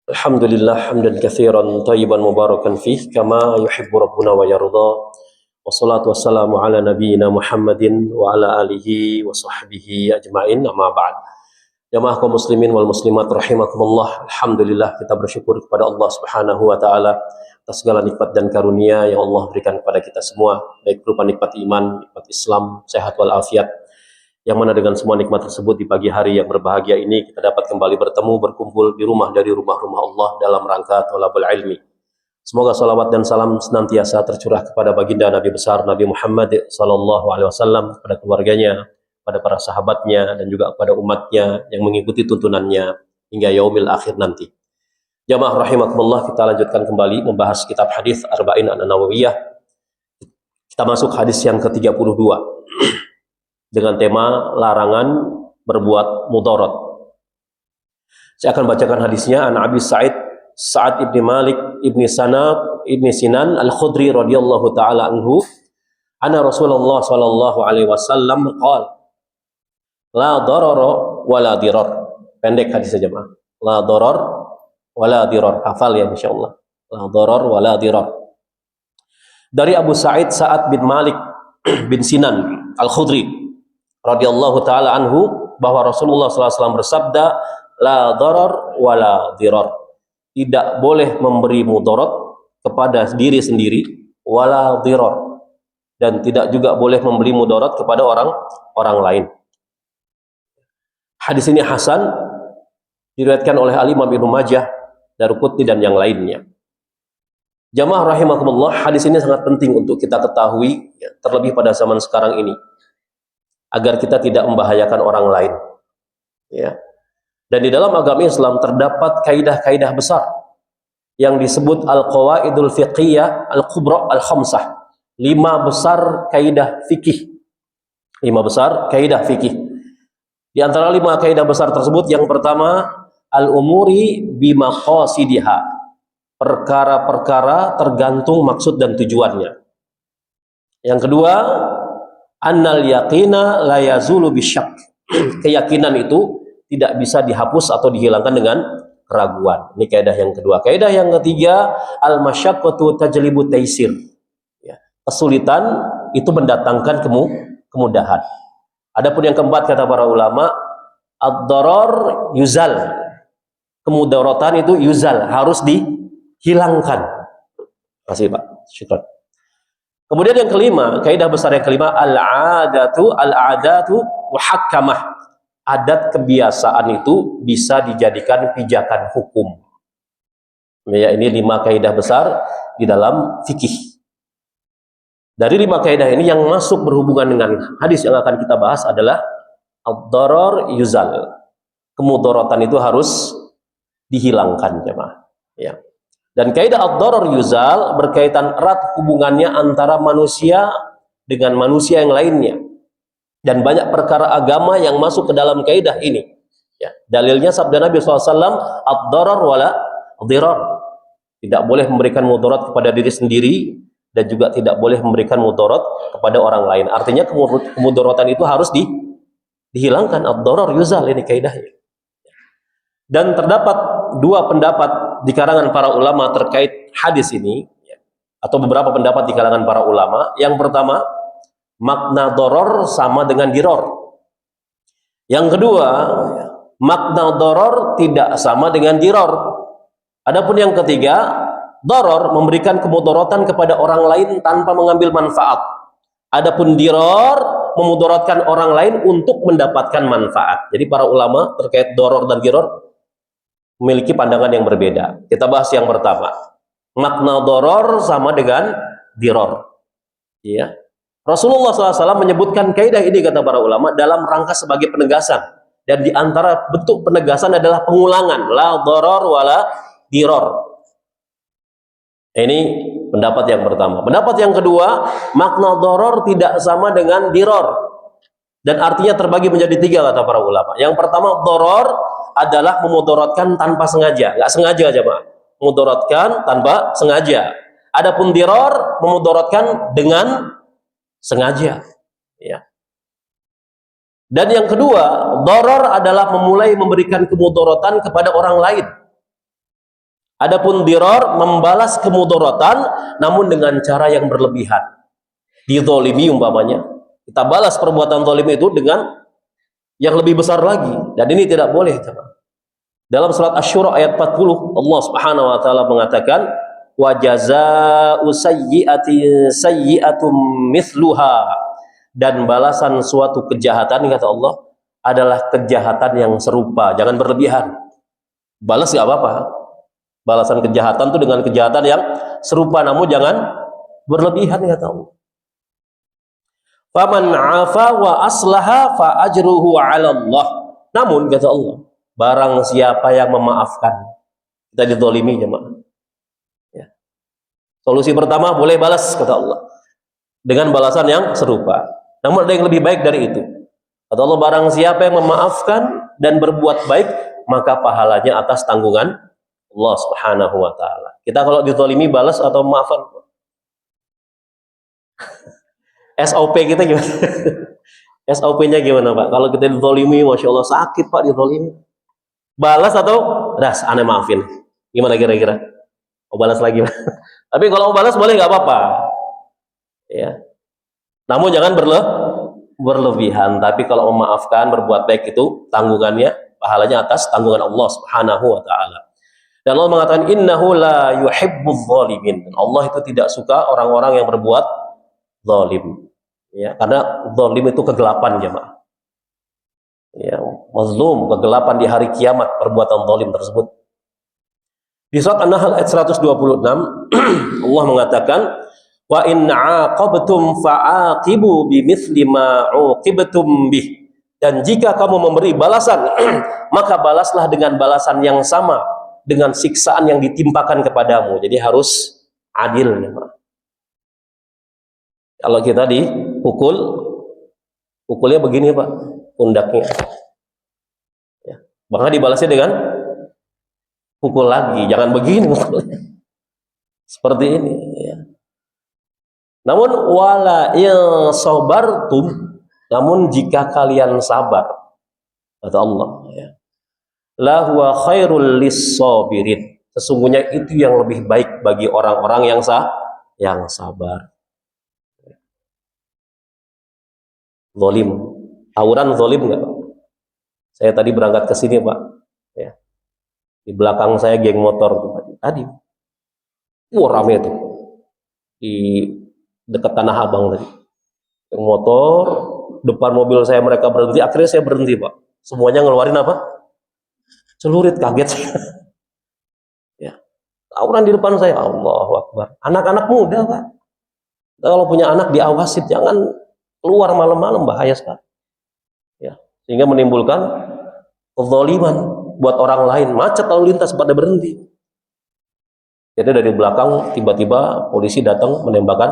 Alhamdulillah hamdan katsiran thayyiban mubarakan fih kama yuhibbu rabbuna wa yarda. Wassalatu wassalamu ala nabiyyina Muhammadin wa ala alihi wa sahbihi ajmain, amma ba'd. Jamaah kaum muslimin wal muslimat rahimakumullah. Alhamdulillah kita bersyukur kepada Allah Subhanahu wa taala atas segala nikmat dan karunia yang Allah berikan kepada kita semua, baik berupa nikmat iman, nikmat Islam, sehat wal afiat. Yang mana dengan semua nikmat tersebut di pagi hari yang berbahagia ini kita dapat kembali bertemu, berkumpul di rumah dari rumah-rumah Allah dalam rangka thalabul ilmi. Semoga salawat dan salam senantiasa tercurah kepada baginda Nabi besar Nabi Muhammad sallallahu alaihi wasallam, kepada keluarganya, pada para sahabatnya, dan juga kepada umatnya yang mengikuti tuntunannya hingga yaumil akhir nanti. Jamaah rahimakumullah, kita lanjutkan kembali membahas kitab hadis Arba'in An-Nawawiyah. Kita masuk hadis yang ke-32 dengan tema larangan berbuat mudarat. Saya akan bacakan hadisnya. An Abi Sa'ad ibn Malik ibn Sinan Al-Khudri radhiyallahu taala anhu, anna Rasulullah sallallahu alaihi wasallam qala la darara wa la dirar. Pendek hadis saja, Pak. La darar wa la dirar. Hafal ya insyaallah. La darar wa la dirar. Dari Abu Sa'ad bin Malik bin Sinan Al-Khudri radhiyallahu taala anhu, bahwa Rasulullah SAW bersabda, la darar wa la dirar. Tidak boleh memberi mudarat kepada diri sendiri, wala dirar, dan tidak juga boleh memberi mudarat kepada orang lain. Hadis ini hasan, diriwayatkan oleh Al-Imam Ibnu Majah, Daruqutni dan yang lainnya. Jamaah rahimakumullah, hadis ini sangat penting untuk kita ketahui, terlebih pada zaman sekarang ini, agar kita tidak membahayakan orang lain. Ya. Dan di dalam agama Islam terdapat kaidah-kaidah besar yang disebut al-qawaidul fiqhiyah al-kubra al-khamsah. 5 besar kaidah fikih. 5 besar kaidah fikih. Di antara 5 kaidah besar tersebut, yang pertama, al-umuri bimaqasidiha. Perkara-perkara tergantung maksud dan tujuannya. Yang kedua, annal yaqina la yazulu bisyak. Keyakinan itu tidak bisa dihapus atau dihilangkan dengan keraguan. Ini kaidah yang kedua. Kaidah yang ketiga, al masyaqqatu tajlibu taisir. Ya. Kesulitan itu mendatangkan kemudahan. Adapun yang keempat, kata para ulama, ad-darar yuzal. Kemudaratan itu yuzal, harus dihilangkan. Terima kasih, Pak. Syukran. Kemudian yang kelima, kaidah besar yang kelima, al-adatu muhakkamah. Adat kebiasaan itu bisa dijadikan pijakan hukum. Ya, ini 5 kaidah besar di dalam fikih. Dari 5 kaidah ini, yang masuk berhubungan dengan hadis yang akan kita bahas adalah ad-darar yuzal. Kemudaratan itu harus dihilangkan, jemaah. Ya. Dan kaidah ad-darar yuzal berkaitan erat hubungannya antara manusia dengan manusia yang lainnya. Dan banyak perkara agama yang masuk ke dalam kaidah ini. Ya. Dalilnya sabda Nabi SAW, ad-darar wala dirar. Tidak boleh memberikan mudarat kepada diri sendiri, dan juga tidak boleh memberikan mudarat kepada orang lain. Artinya kemudaratan itu harus dihilangkan. Ad-darar yuzal, ini kaidahnya. Dan terdapat 2 pendapat di kalangan para ulama terkait hadis ini, atau beberapa pendapat di kalangan para ulama. Yang pertama, makna doror sama dengan diror. Yang kedua, makna doror tidak sama dengan diror. Adapun yang ketiga, doror memberikan kemudaratan kepada orang lain tanpa mengambil manfaat. Adapun diror memudaratkan orang lain untuk mendapatkan manfaat. Jadi para ulama terkait doror dan diror memiliki pandangan yang berbeda. Kita bahas yang pertama. Makna doror sama dengan diror. Ya. Rasulullah SAW menyebutkan kaidah ini, kata para ulama, dalam rangka sebagai penegasan. Dan di antara bentuk penegasan adalah pengulangan. La doror wala diror. Ini pendapat yang pertama. Pendapat yang kedua, makna doror tidak sama dengan diror. Dan artinya terbagi menjadi 3, kata para ulama. Yang pertama, doror adalah memudaratkan tanpa sengaja, nggak sengaja aja, Pak. Memudaratkan tanpa sengaja. Adapun diror memudaratkan dengan sengaja. Ya. Dan yang kedua, doror adalah memulai memberikan kemudaratan kepada orang lain. Adapun diror, membalas kemudaratan namun dengan cara yang berlebihan. Dizolimi umpamanya, kita balas perbuatan zalim itu dengan yang lebih besar lagi, dan ini tidak boleh. Dalam surat Asy-Syura ayat 40, Allah Subhanahu wa taala mengatakan, wa jazaa'u sayyi'atin sayyi'atum mithluha, dan balasan suatu kejahatan, kata Allah, adalah kejahatan yang serupa. Jangan berlebihan. Balas nggak apa-apa. Balasan kejahatan itu dengan kejahatan yang serupa, namun jangan berlebihan, kata Allah. Faman 'afa wa aslaha fa ajruhu 'ala Allah. Namun kata Allah, barang siapa yang memaafkan, kita dizalimi jemaah. Ya. Solusi pertama, boleh balas, kata Allah, dengan balasan yang serupa. Namun ada yang lebih baik dari itu. Kata Allah, barang siapa yang memaafkan dan berbuat baik, maka pahalanya atas tanggungan Allah Subhanahu wa taala. Kita kalau dizalimi balas atau maafkan? SOP kita gimana? SOP-nya gimana, Pak? Kalau kita dizalimi, Masya Allah, sakit, Pak, dizalimi. Balas atau das, aneh maafin? Gimana kira-kira? Oh, balas lagi. Tapi kalau mau balas boleh, nggak apa-apa. Ya. Namun jangan berlebihan. Tapi kalau memaafkan, berbuat baik, itu tanggungannya, pahalanya atas tanggungan Allah Subhanahu wa taala. Dan Allah mengatakan, innahu la yuhibbuz zalimin. Allah itu tidak suka orang-orang yang berbuat zalim. Ya, karena zalim itu kegelapan, jemaah. Ya, mazlum, kegelapan di hari kiamat, perbuatan zalim tersebut. Di surat An-Nahl ayat 126, Allah mengatakan, wa in 'aqabtum fa'aqibu bimithli ma 'uqibtum bih. Dan jika kamu memberi balasan, maka balaslah dengan balasan yang sama dengan siksaan yang ditimpakan kepadamu. Jadi harus adil, jemaah. Kalau kita dipukul, pukulnya begini, Pak, pundaknya. Ya. Maka dibalasnya dengan pukul lagi, jangan begini. Seperti ini. Ya. Namun wala il sabartum, namun jika kalian sabar, kata Allah, ya, la huwa khairul lis-sabirin. Sesungguhnya itu yang lebih baik bagi orang-orang yang sabar. Zalim, tawuran zalim nggak? Saya tadi berangkat ke sini, Pak. Ya. Di belakang saya geng motor tadi. Rame itu di dekat Tanah Abang tadi. Geng motor, depan mobil saya mereka berhenti. Akhirnya saya berhenti, Pak. Semuanya ngeluarin apa? Celurit, kaget saya. Ya. Tawuran di depan saya, Allahu Akbar. Anak-anak muda, Pak. Kalau punya anak diawasin, jangan keluar malam-malam, bahaya sekali. Ya, sehingga menimbulkan kezaliman buat orang lain, macet lalu lintas pada berhenti. Jadi dari belakang tiba-tiba polisi datang menembakkan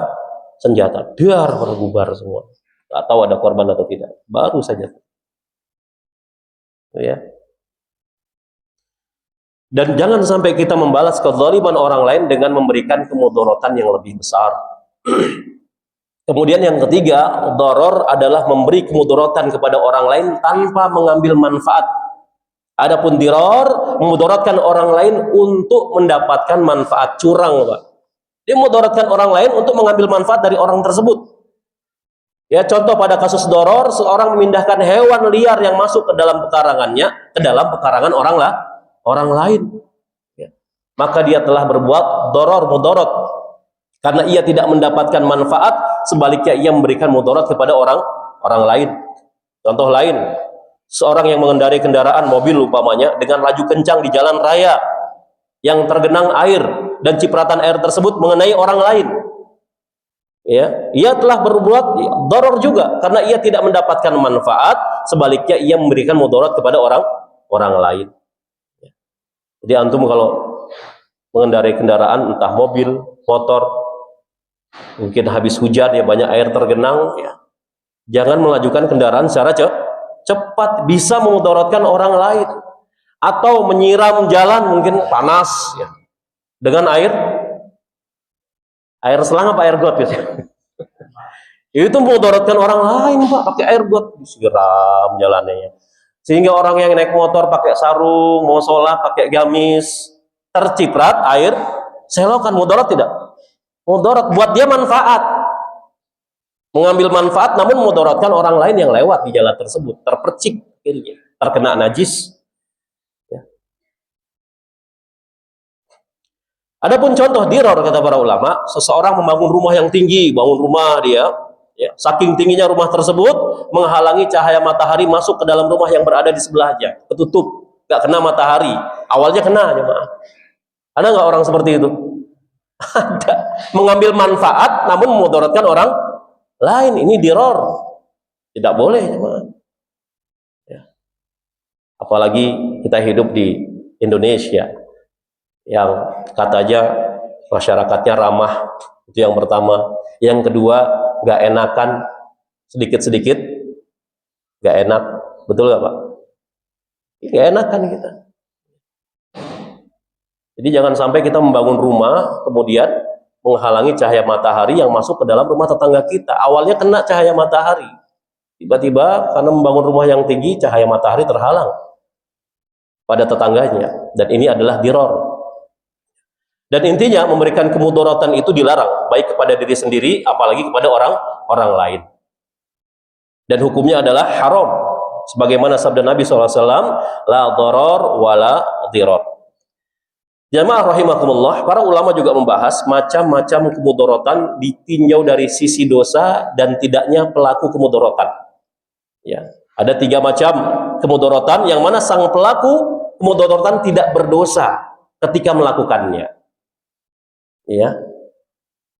senjata, biar berbubar semua. Nggak tahu ada korban atau tidak, baru saja. Ya. Dan jangan sampai kita membalas kezaliman orang lain dengan memberikan kemudaratan yang lebih besar. Kemudian yang ketiga, doror adalah memberi kemudaratan kepada orang lain tanpa mengambil manfaat. Adapun diror, memudaratkan orang lain untuk mendapatkan manfaat, curang, Pak. Dia memudaratkan orang lain untuk mengambil manfaat dari orang tersebut. Ya, contoh pada kasus doror, seorang memindahkan hewan liar yang masuk ke dalam pekarangannya, ke dalam pekarangan orang lain. Ya. Maka dia telah berbuat doror, mudarat. Karena ia tidak mendapatkan manfaat, sebaliknya ia memberikan mudarat kepada orang lain. Contoh lain, seorang yang mengendarai kendaraan mobil umpamanya dengan laju kencang di jalan raya yang tergenang air dan cipratan air tersebut mengenai orang lain. Ya, ia telah berbuat doror juga karena ia tidak mendapatkan manfaat, sebaliknya ia memberikan mudarat kepada orang lain. Jadi antum kalau mengendarai kendaraan entah mobil, motor, mungkin habis hujan ya banyak air tergenang, ya, jangan melajukan kendaraan secara cepat, bisa memudaratkan orang lain. Atau menyiram jalan mungkin panas, ya, dengan air selang apa air got, ya. Itu memudaratkan orang lain, Pak, pakai air got disiram jalannya. Sehingga orang yang naik motor pakai sarung, mau sholat pakai gamis, terciprat air selokan. Mudarat tidak? Mudarat. Buat dia manfaat, mengambil manfaat, namun mudaratkan orang lain yang lewat di jalan tersebut, terpercik akhirnya, terkena najis. Ya. Adapun contoh diror, kata para ulama, seseorang membangun rumah yang tinggi, bangun rumah dia, ya, saking tingginya rumah tersebut menghalangi cahaya matahari masuk ke dalam rumah yang berada di sebelahnya, ketutup, nggak kena matahari. Awalnya kena, jemaah. Ada nggak orang seperti itu? Ada. Mengambil manfaat namun memudaratkan orang lain. Ini diror, tidak boleh, jemaah. Ya. Apalagi kita hidup di Indonesia yang katanya masyarakatnya ramah, itu yang pertama. Yang kedua, nggak enakan, sedikit-sedikit nggak enak, betul nggak Pak? Nggak enakan kita. Jadi jangan sampai kita membangun rumah kemudian menghalangi cahaya matahari yang masuk ke dalam rumah tetangga kita. Awalnya kena cahaya matahari, tiba-tiba karena membangun rumah yang tinggi, cahaya matahari terhalang pada tetangganya, dan ini adalah diror. Dan intinya memberikan kemudaratan itu dilarang, baik kepada diri sendiri apalagi kepada orang lain. Dan hukumnya adalah haram, sebagaimana sabda Nabi SAW, la daror wala diror. Jamaah rahimakumullah, para ulama juga membahas macam-macam kemudaratan ditinjau dari sisi dosa dan tidaknya pelaku kemudaratan. Ya, ada 3 macam kemudaratan yang mana sang pelaku kemudaratan tidak berdosa ketika melakukannya. Ya.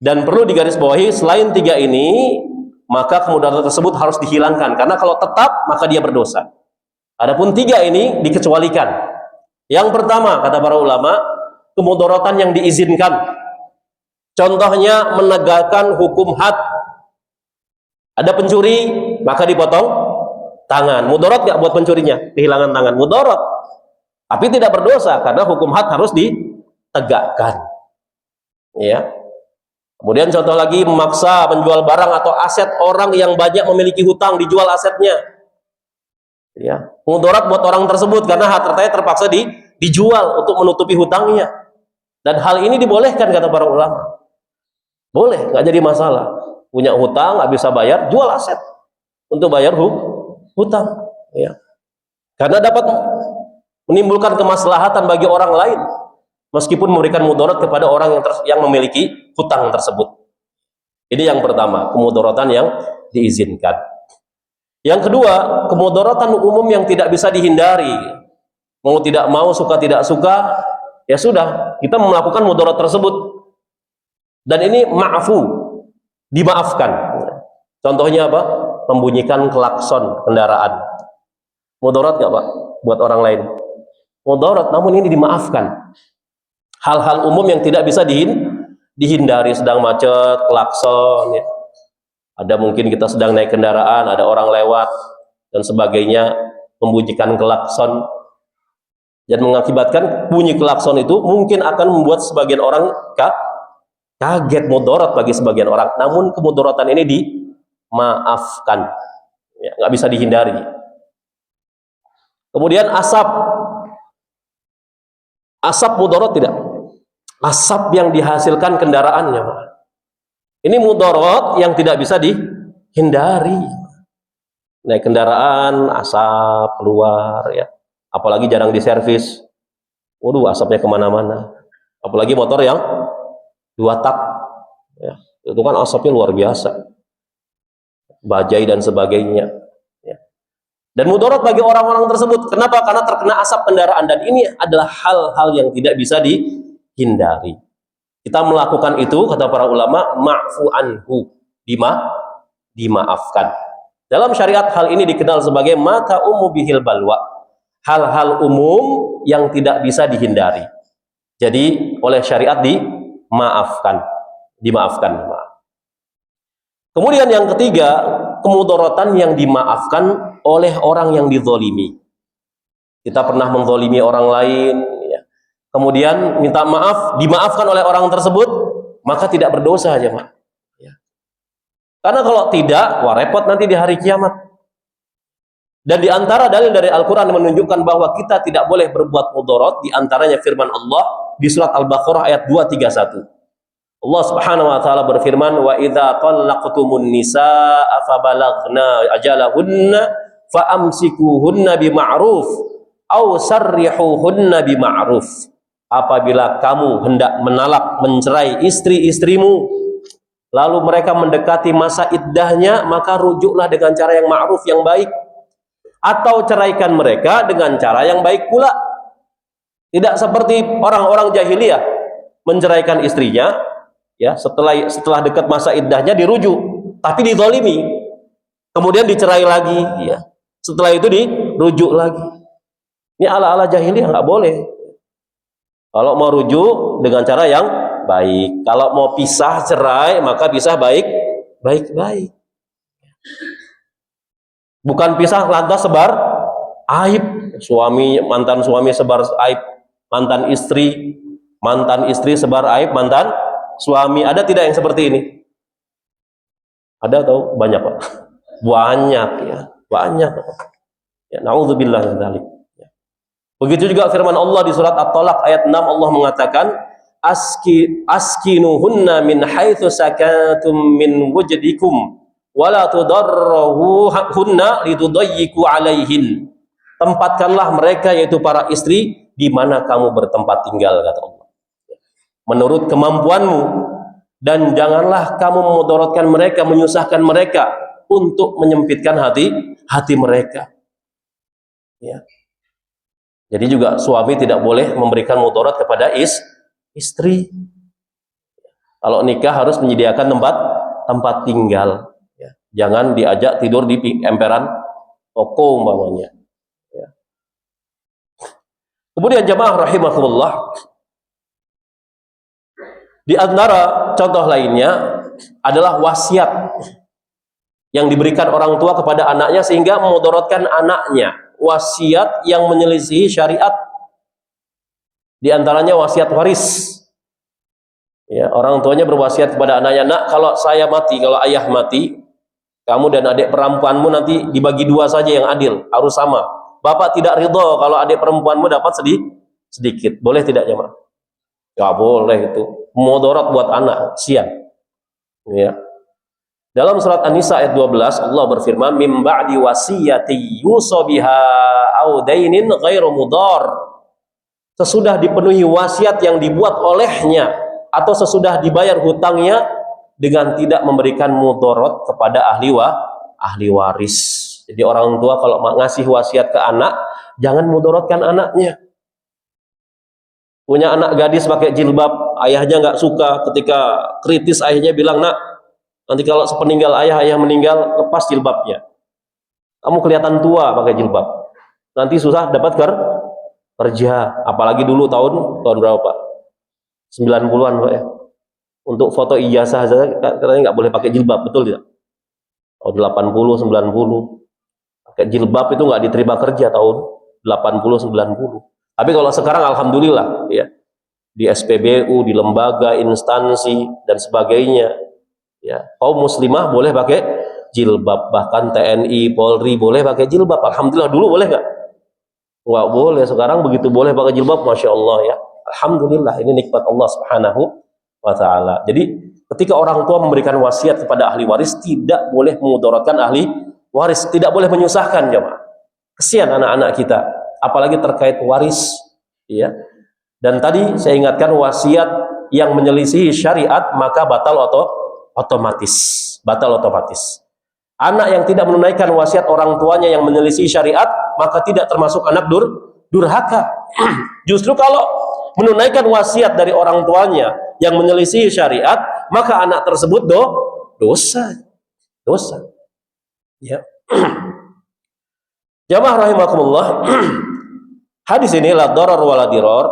Dan perlu digarisbawahi, selain 3 ini, maka kemudaratan tersebut harus dihilangkan, karena kalau tetap maka dia berdosa. Adapun 3 ini dikecualikan. Yang pertama, kata para ulama, kemudaratan yang diizinkan. Contohnya menegakkan hukum had. Ada pencuri, maka dipotong tangan. Mudarat nggak buat pencurinya? Kehilangan tangan. Mudarat. Tapi tidak berdosa karena hukum had harus ditegakkan. Ya. Kemudian contoh lagi, memaksa menjual barang atau aset orang yang banyak memiliki hutang, dijual asetnya. Ya. Mudarat buat orang tersebut karena hartanya terpaksa dijual untuk menutupi hutangnya. Dan hal ini dibolehkan, kata para ulama. Boleh, nggak jadi masalah. Punya hutang, nggak bisa bayar, jual aset untuk bayar hutang. Ya. Karena dapat menimbulkan kemaslahatan bagi orang lain, meskipun memberikan mudarat kepada orang yang memiliki hutang tersebut. Ini yang pertama, kemudaratan yang diizinkan. Yang kedua, kemudaratan umum yang tidak bisa dihindari. Mau tidak mau, suka tidak suka, ya sudah, kita melakukan mudarat tersebut. Dan ini ma'fu, dimaafkan. Contohnya apa? Membunyikan klakson kendaraan. Mudarat nggak Pak? Buat orang lain. Mudarat, namun ini dimaafkan. Hal-hal umum yang tidak bisa dihindari, sedang macet, klakson, ya. Ada mungkin kita sedang naik kendaraan, ada orang lewat dan sebagainya, membunyikan klakson, dan mengakibatkan bunyi klakson itu mungkin akan membuat sebagian orang kaget, mudarat bagi sebagian orang. Namun kemudaratan ini dimaafkan, ya, nggak bisa dihindari. Kemudian asap mudarat tidak? Asap yang dihasilkan kendaraannya, ini mudarat yang tidak bisa dihindari. Naik kendaraan, asap keluar, ya. Apalagi jarang diservis, waduh, asapnya kemana-mana. Apalagi motor yang 2 tak, ya. Itu kan asapnya luar biasa, bajai dan sebagainya, ya. Dan mudarat bagi orang-orang tersebut. Kenapa? Karena terkena asap kendaraan, dan ini adalah hal-hal yang tidak bisa dihindari. Kita melakukan itu, kata para ulama, ma'fu anhu, dimaafkan. Dalam syariat hal ini dikenal sebagai mata umum bihil balwa, hal-hal umum yang tidak bisa dihindari. Jadi oleh syariat dimaafkan. Kemudian yang ketiga, kemudaratan yang dimaafkan oleh orang yang dizalimi. Kita pernah menzalimi orang lain, ya. Kemudian minta maaf, dimaafkan oleh orang tersebut, maka tidak berdosa aja, Pak. Ya. Karena kalau tidak, wah repot nanti di hari kiamat. Dan di antara dalil dari Al-Quran menunjukkan bahwa kita tidak boleh berbuat mudarat, di antaranya firman Allah, di surat Al-Baqarah ayat 231. Allah Subhanahu wa taala berfirman, "Wa idza talaqtumun nisaa fabalaghna ajalahunna faamsikuhunna bima'ruf aw sarrihuhunna bima'ruf." Apabila kamu hendak menalak, mencerai istri-istrimu, lalu mereka mendekati masa iddahnya, maka rujuklah dengan cara yang ma'ruf, yang baik, atau ceraikan mereka dengan cara yang baik pula. Tidak seperti orang-orang jahiliyah menceraikan istrinya, ya, setelah dekat masa iddahnya dirujuk, tapi dizalimi, kemudian dicerai lagi, ya, setelah itu dirujuk lagi. Ini ala-ala jahiliyah, nggak boleh. Kalau mau rujuk dengan cara yang baik, kalau mau pisah cerai maka pisah baik-baik. Bukan pisah lantas sebar aib, mantan suami sebar aib mantan istri sebar aib mantan suami. Ada tidak yang seperti ini? Ada atau banyak, Pak? Banyak, ya, banyak. Ya, naudzubillah min dzalik. Begitu juga firman Allah di surat At-Talaq ayat 6, Allah mengatakan, askinuhunna min haitsu sakatum min wujdikum wala tudarruhunna litudayyiku alaihin. Tempatkanlah mereka, yaitu para istri, di mana kamu bertempat tinggal, kata Allah, menurut kemampuanmu, dan janganlah kamu memudaratkan mereka, menyusahkan mereka untuk menyempitkan hati mereka, ya. Jadi juga suami tidak boleh memberikan mudarat kepada istri. Kalau nikah harus menyediakan tempat tinggal, ya. Jangan diajak tidur di emperan toko umpamanya, ya. Kemudian jamaah rahimahullah, di antara contoh lainnya adalah wasiat yang diberikan orang tua kepada anaknya sehingga memudaratkan anaknya. Wasiat yang menyelisihi syariat, di antaranya wasiat waris, ya. Orang tuanya berwasiat kepada anaknya, nak, kalau saya mati, kalau ayah mati, kamu dan adik perempuanmu nanti dibagi dua saja yang adil, harus sama. Bapak tidak ridho kalau adik perempuanmu dapat sedikit. Boleh tidak, jemaah? Gak boleh, itu mudarat buat anak, sian, ya. Dalam surat An-Nisa ayat 12, Allah berfirman, "Mim ba'di wasiyati yusa biha aw dainin ghairu mudar." Sesudah dipenuhi wasiat yang dibuat olehnya atau sesudah dibayar hutangnya, dengan tidak memberikan mudarat kepada ahli waris. Jadi orang tua kalau ngasih wasiat ke anak, jangan mudaratkan anaknya. Punya anak gadis pakai jilbab, ayahnya nggak suka, ketika kritis ayahnya bilang, nak, nanti kalau sepeninggal ayah meninggal, lepas jilbabnya. Kamu kelihatan tua pakai jilbab. Nanti susah dapat kerja. Apalagi dulu tahun berapa, Pak? 90-an, Pak, ya. Untuk foto ijazah saja katanya nggak boleh pakai jilbab, betul tidak? Tahun 80, 90. Pakai jilbab itu nggak diterima kerja tahun 80, 90. Tapi kalau sekarang alhamdulillah, ya. Di SPBU, di lembaga, instansi dan sebagainya, ya, kaum muslimah boleh pakai jilbab, bahkan TNI, Polri boleh pakai jilbab. Alhamdulillah. Dulu boleh nggak? Nggak boleh. Sekarang begitu boleh pakai jilbab, masya Allah, ya. Alhamdulillah, ini nikmat Allah Subhanahu wa taala. Jadi ketika orang tua memberikan wasiat kepada ahli waris, tidak boleh memudaratkan ahli waris, tidak boleh menyusahkan, jemaah. Kesian anak-anak kita, apalagi terkait waris, ya. Dan tadi saya ingatkan, wasiat yang menyelisihi syariat maka batal otomatis. Anak yang tidak menunaikan wasiat orang tuanya yang menyelisih syariat, maka tidak termasuk anak durhaka. Justru kalau menunaikan wasiat dari orang tuanya yang menyelisih syariat, maka anak tersebut dosa. Ya. Jamaah rahimakumullah, hadis ini la darar wala dirar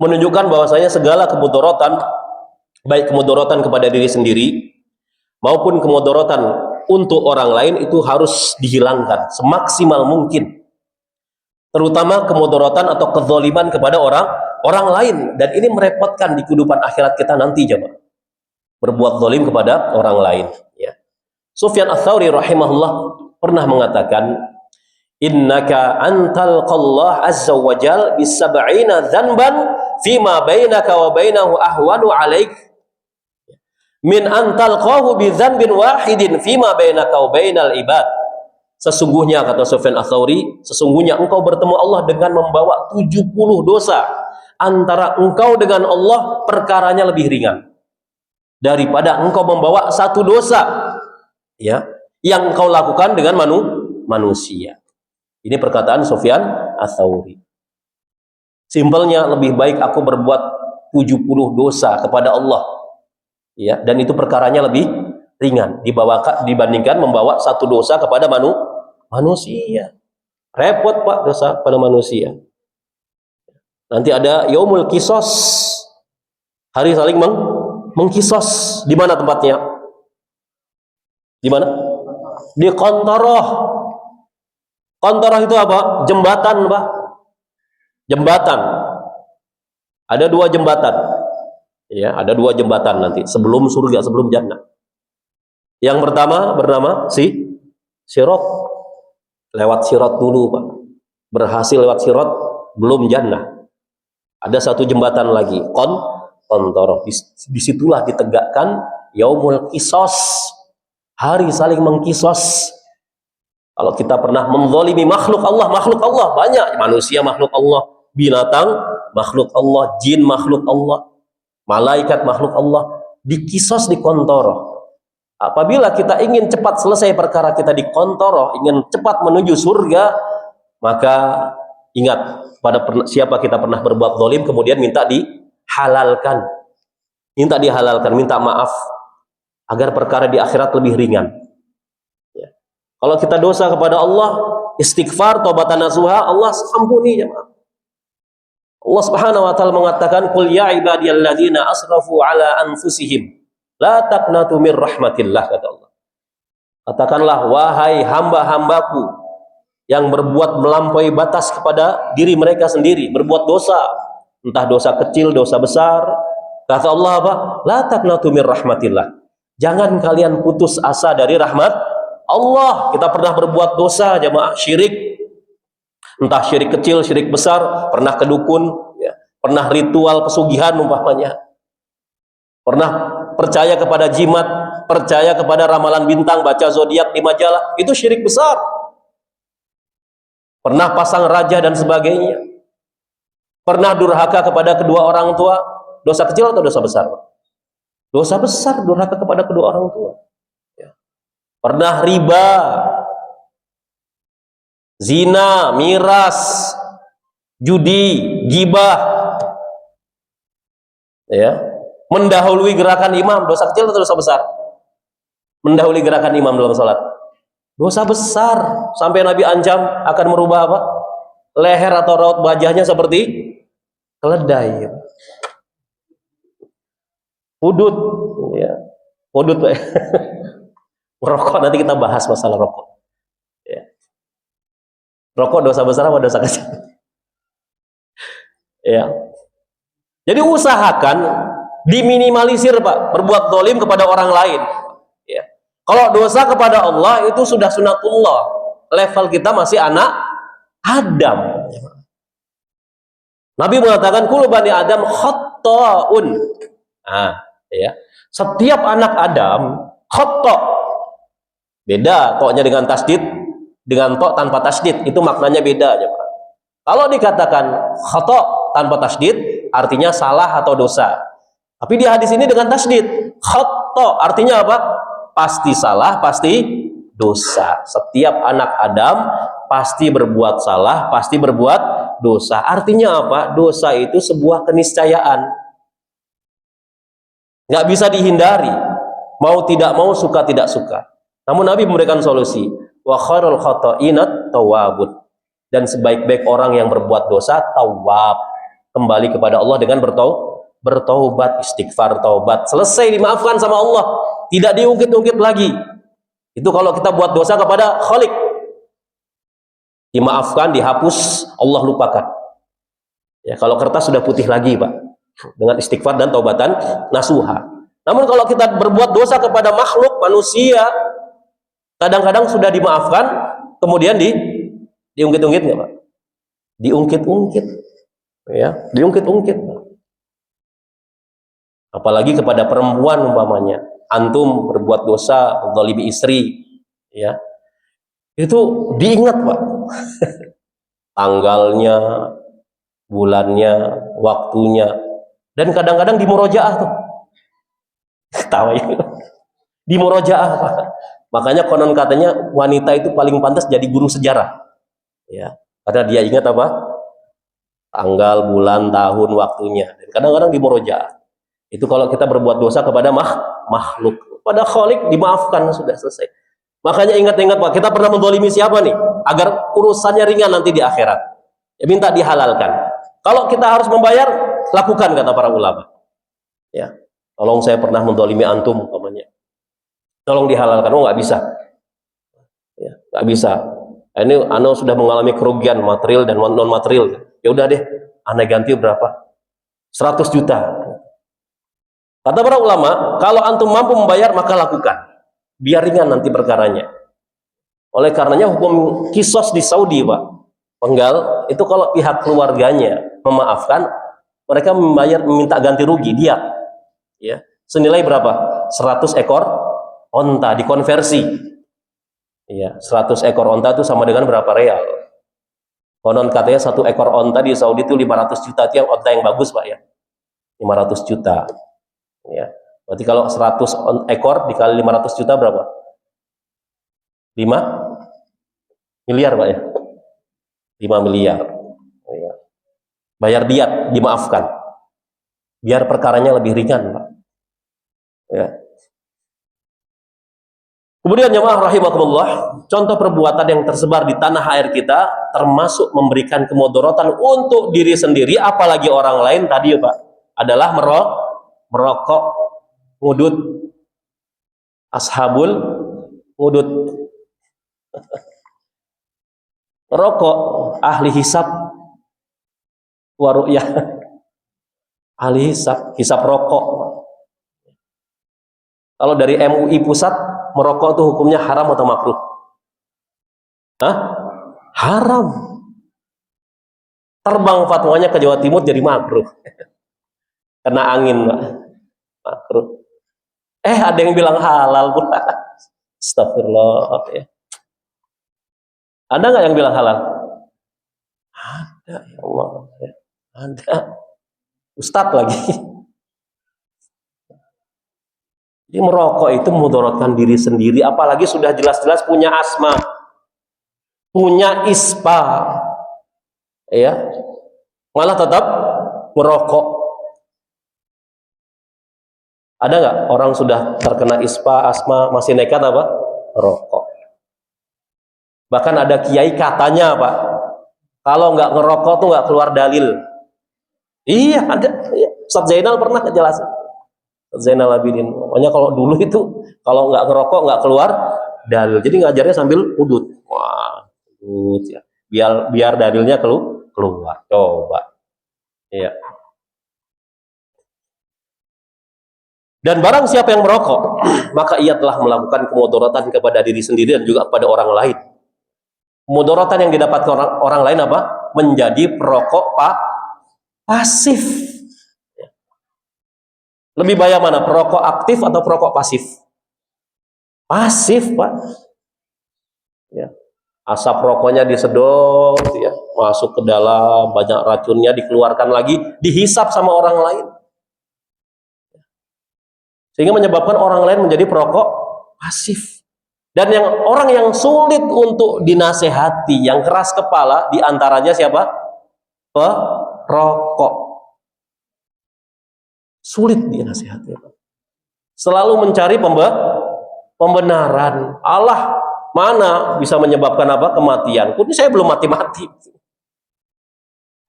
menunjukkan bahwasanya segala kemudaratan, baik kemudaratan kepada diri sendiri maupun kemudaratan untuk orang lain, itu harus dihilangkan semaksimal mungkin, terutama kemudaratan atau kezaliman kepada orang lain. Dan ini merepotkan di kehidupan akhirat kita nanti, jemaah, berbuat zalim kepada orang lain, ya. Sufyan Ats-Tsauri rahimahullah pernah mengatakan, innaka antal qallah azza wa jal bisab'ina dzanban fima bainaka wa bainahu ahwanu alaik min antal qahu bi dzanbin wahidin fima bainaka wa bainal ibad. Sesungguhnya, kata Sufyan Ats-Tsauri, sesungguhnya engkau bertemu Allah dengan membawa 70 dosa. Antara engkau dengan Allah perkaranya lebih ringan daripada engkau membawa satu dosa, ya, yang engkau lakukan dengan manusia. Ini perkataan Sufyan Ats-Tsauri. Simpelnya, lebih baik aku berbuat 70 dosa kepada Allah, ya, dan itu perkaranya lebih ringan dibandingkan membawa satu dosa kepada manusia. Repot Pak dosa pada manusia. Nanti ada yaumul qisas, hari saling mengkisos. Di mana tempatnya? Di mana? Di Qantoroh. Qantoroh itu apa? Jembatan, Pak. Jembatan. Ada 2 jembatan. Ya, ada 2 jembatan nanti sebelum surga, sebelum jannah. Yang pertama bernama Sirat. Lewat Sirat dulu, Pak. Berhasil lewat Sirat, belum jannah. Ada 1 jembatan lagi, Qantoroh. Disitulah ditegakkan yaumul qisas, hari saling mengkisos. Kalau kita pernah menzalimi makhluk Allah banyak, manusia makhluk Allah, binatang makhluk Allah, jin makhluk Allah, malaikat makhluk Allah, dikisos di Qantoroh. Apabila kita ingin cepat selesai perkara kita di Qantoroh, ingin cepat menuju surga, maka ingat pada siapa kita pernah berbuat zalim, kemudian minta dihalalkan, minta maaf agar perkara di akhirat lebih ringan. Ya. Kalau kita dosa kepada Allah, istighfar, taubatan nasuha, Allah ampuni, jemaah. Allah Subhanahu wa taala mengatakan, "Qul ya ibadiyalladzina asrafu ala anfusihim la taqnatu mir rahmatillah," kata Allah. Katakanlah, wahai hamba-hambaku yang berbuat melampaui batas kepada diri mereka sendiri, berbuat dosa, entah dosa kecil, dosa besar. Kata Allah apa? La taqnatu mir rahmatillah. Jangan kalian putus asa dari rahmat Allah. Kita pernah berbuat dosa, jemaah, syirik. Entah syirik kecil, syirik besar, pernah kedukun, ya, pernah ritual pesugihan umpamanya. Pernah percaya kepada jimat, percaya kepada ramalan bintang, baca zodiak di majalah, itu syirik besar. Pernah pasang raja dan sebagainya. Pernah durhaka kepada kedua orang tua, dosa kecil atau dosa besar? Dosa besar, durhaka kepada kedua orang tua. Ya. Pernah riba, zina, miras, judi, gibah, ya, mendahului gerakan imam, dosa kecil atau dosa besar? Mendahului gerakan imam dalam salat, dosa besar, sampai Nabi ancam akan merubah apa? Leher atau raut wajahnya seperti keledai. Hudud, ya, hudud. Merokok, nanti kita bahas masalah rokok. Ya. Rokok dosa besar apa dosa kecil? Ya. Jadi usahakan diminimalisir, Pak, berbuat zalim kepada orang lain. Ya. Kalau dosa kepada Allah itu sudah sunatullah. Level kita masih anak Adam. Nabi mengatakan kullu bani Adam khatta'un. Nah, ya. Setiap anak Adam khata'. Beda toknya dengan tasdid, dengan tok tanpa tasdid, itu maknanya beda aja, Pak. Kalau dikatakan khata' tanpa tasdid, artinya salah atau dosa. Tapi di hadis ini dengan tasdid, khata' artinya apa? Pasti salah, pasti dosa. Setiap anak Adam pasti berbuat salah, pasti berbuat dosa. Artinya apa? Dosa itu sebuah keniscayaan, nggak bisa dihindari. Mau tidak mau, suka tidak suka. Namun Nabi memberikan solusi, wa khairul khata'inat tawwabun, dan sebaik-baik orang yang berbuat dosa tawwab, kembali kepada Allah dengan bertaubat, istighfar, taubat, selesai, dimaafkan sama Allah, tidak diungkit-ungkit lagi. Itu kalau kita buat dosa kepada Khalik, dimaafkan, dihapus, Allah lupakan. Ya, kalau kertas sudah putih lagi, Pak, dengan istighfar dan taubatan nasuha. Namun kalau kita berbuat dosa kepada makhluk manusia, kadang-kadang sudah dimaafkan, kemudian Diungkit-ungkit nggak Pak? Diungkit-ungkit, ya, diungkit-ungkit. Apalagi kepada perempuan umpamanya, antum berbuat dosa, menzalimi istri, ya, itu diingat Pak, tanggalnya, bulannya, waktunya, dan kadang-kadang di murojaah tuh, tahu ya, di murojaah Pak. Makanya konon katanya wanita itu paling pantas jadi guru sejarah, ya, karena dia ingat apa? Tanggal, bulan, tahun, waktunya. Dan kadang-kadang di murojaah. Itu kalau kita berbuat dosa kepada makhluk, pada Khalik dimaafkan, sudah selesai. Makanya ingat-ingat Pak, kita pernah mendolimi siapa nih? Agar urusannya ringan nanti di akhirat. Ya, minta dihalalkan. Kalau kita harus membayar, lakukan kata para ulama. Ya, tolong saya pernah mendolimi antum umpamanya. Tolong dihalalkan. Oh nggak bisa. Ya, nggak bisa. Ini anda sudah mengalami kerugian material dan non material. Ya udah deh, anda ganti berapa? 100 juta. Kata para ulama, kalau antum mampu membayar maka lakukan. Biar ringan nanti perkaranya. Oleh karenanya hukum kisos di Saudi, Pak, penggal itu kalau pihak keluarganya memaafkan, mereka membayar, meminta ganti rugi dia, ya, senilai berapa? 100 ekor onta dikonversi. Ya, 100 ekor onta itu sama dengan berapa real? Konon katanya 1 ekor onta di Saudi itu 500 juta, itu yang onta yang bagus Pak ya, 500 juta. Ya, berarti kalau 100 ekor dikali 500 juta berapa? 5 miliar Pak ya, 5 miliar. Ya. Bayar diat, dimaafkan, biar perkaranya lebih ringan Pak. Ya. Kemudian jemaah rahimakumullah, contoh perbuatan yang tersebar di tanah air kita termasuk memberikan kemudorotan untuk diri sendiri apalagi orang lain tadi Pak, adalah merokok ngudut, ashabul ngudut, merokok ahli hisab waru'yah, ahli hisab rokok. Kalau dari MUI pusat, merokok itu hukumnya haram atau makruh? Hah? Haram. Terbang fatwanya ke Jawa Timur jadi makruh. Kena angin, Pak. Makruh. Ada yang bilang halal pula. Astagfirullah. Ya. Ada nggak yang bilang halal? Ada, ya Allah. Ada. Ustadz lagi. Jadi merokok itu mudaratkan diri sendiri, apalagi sudah jelas-jelas punya asma, punya ispa, ya, malah tetap merokok. Ada nggak orang sudah terkena ispa, asma, masih nekat apa? Merokok. Bahkan ada kiai katanya Pak, kalau nggak ngerokok tuh nggak keluar dalil. Iya ada. Ustaz Zainal pernah kejelasan. Zainal Abidin, pokoknya kalau dulu itu kalau nggak ngerokok nggak keluar dalil, jadi ngajarnya sambil udut, wah udut ya, biar dalilnya keluar, coba, ya. Dan barang siapa yang merokok, maka ia telah melakukan kemudaratan kepada diri sendiri dan juga kepada orang lain. Kemudaratan yang didapatkan orang lain apa? Menjadi perokok pasif. Lebih bahaya mana? Perokok aktif atau perokok pasif? Pasif, Pak. Ya. Asap rokoknya disedot, ya, masuk ke dalam, banyak racunnya dikeluarkan lagi, dihisap sama orang lain. Sehingga menyebabkan orang lain menjadi perokok pasif. Dan orang yang sulit untuk dinasehati, yang keras kepala, diantaranya siapa? Perokok. Sulit dia nasihati. Selalu mencari pembenaran. Allah mana bisa menyebabkan apa? Kematian. Ini saya belum mati-mati.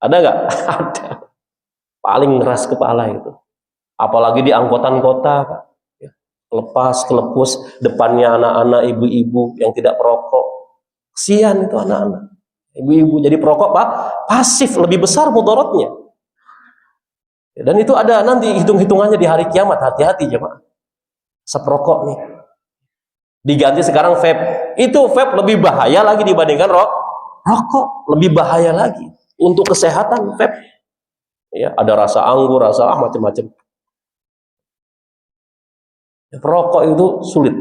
Ada nggak? Ada. Paling keras kepala itu. Apalagi di angkutan kota, Pak. Lepas, kelepus, depannya anak-anak, ibu-ibu yang tidak perokok. Kesian itu anak-anak. Ibu-ibu jadi perokok, Pak. Pasif, lebih besar mudaratnya. Dan itu ada nanti hitung-hitungannya di hari kiamat. Hati-hati jemaah. Seprokok nih. Diganti sekarang vape. Itu vape lebih bahaya lagi dibandingkan rokok lebih bahaya lagi untuk kesehatan, Feb. Ya, ada rasa anggur, rasa macam-macam. Perokok itu sulit,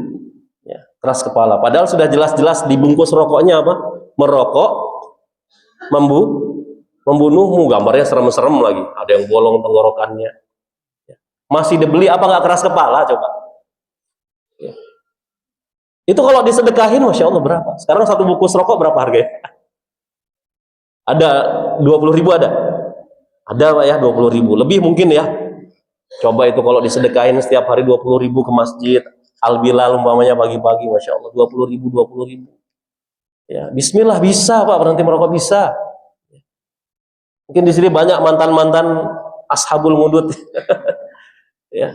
ya, keras kepala. Padahal sudah jelas-jelas dibungkus rokoknya apa? Merokok, membunuhmu. Gambarnya serem-serem lagi. Ada yang bolong tenggorokannya. Masih dibeli, apa nggak keras kepala coba? Ya. Itu kalau disedekahin, masya Allah berapa? Sekarang satu bungkus rokok berapa harganya? Ada 20.000 ada? Ada Pak ya, 20.000. Lebih mungkin ya. Coba itu kalau disedekahin setiap hari 20.000 ke masjid Al-Bilal umpamanya pagi-pagi, masya Allah 20.000. Ya, Bismillah bisa Pak berhenti merokok bisa. Mungkin di sini banyak mantan-mantan ashabul mudud, ya,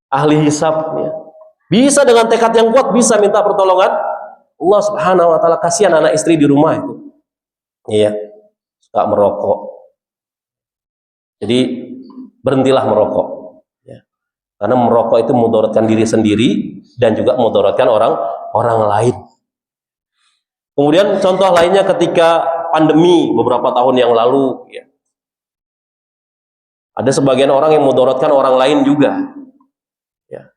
ahli hisab, ya. Bisa dengan tekad yang kuat bisa minta pertolongan Allah Subhanahu Wa Taala. Kasihan anak istri di rumah itu, iya, suka merokok. Jadi berhentilah merokok, ya. Karena merokok itu mudaratkan diri sendiri dan juga mudaratkan orang lain. Kemudian contoh lainnya ketika pandemi beberapa tahun yang lalu, ya, ada sebagian orang yang mudaratkan orang lain juga, ya.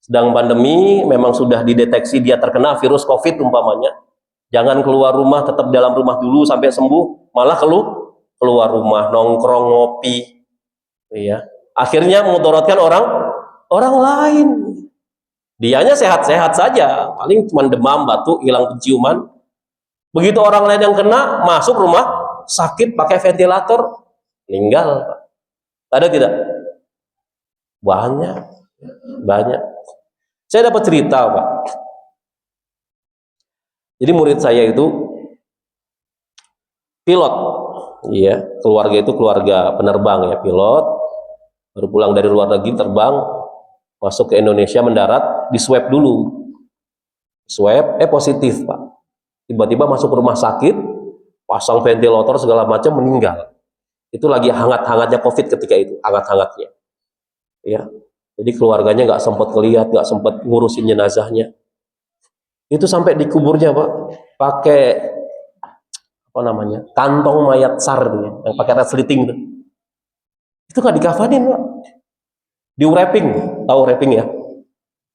Sedang pandemi memang sudah dideteksi dia terkena virus COVID umpamanya, jangan keluar rumah, tetap dalam rumah dulu sampai sembuh, malah keluar rumah nongkrong ngopi, ya. Akhirnya mudaratkan orang lain. Dianya sehat-sehat saja, paling cuma demam, batuk, hilang penciuman. Begitu orang lain yang kena, masuk rumah sakit pakai ventilator, meninggal. Ada tidak? Banyak. Saya dapat cerita, Pak. Jadi murid saya itu pilot, iya, keluarga itu keluarga penerbang ya, pilot, baru pulang dari luar negeri terbang, masuk ke Indonesia mendarat, di swab dulu, positif Pak. Tiba-tiba masuk ke rumah sakit, pasang ventilator segala macam, meninggal. Itu lagi hangat-hangatnya COVID ketika itu, hangat-hangatnya. Ya, jadi keluarganya nggak sempat ngelihat, nggak sempat ngurusin jenazahnya. Itu sampai dikuburnya Pak, pakai apa namanya, kantong mayat SAR itu, yang pakai resleting itu. Itu nggak dikafanin Pak, di wrapping, tahu wrapping ya?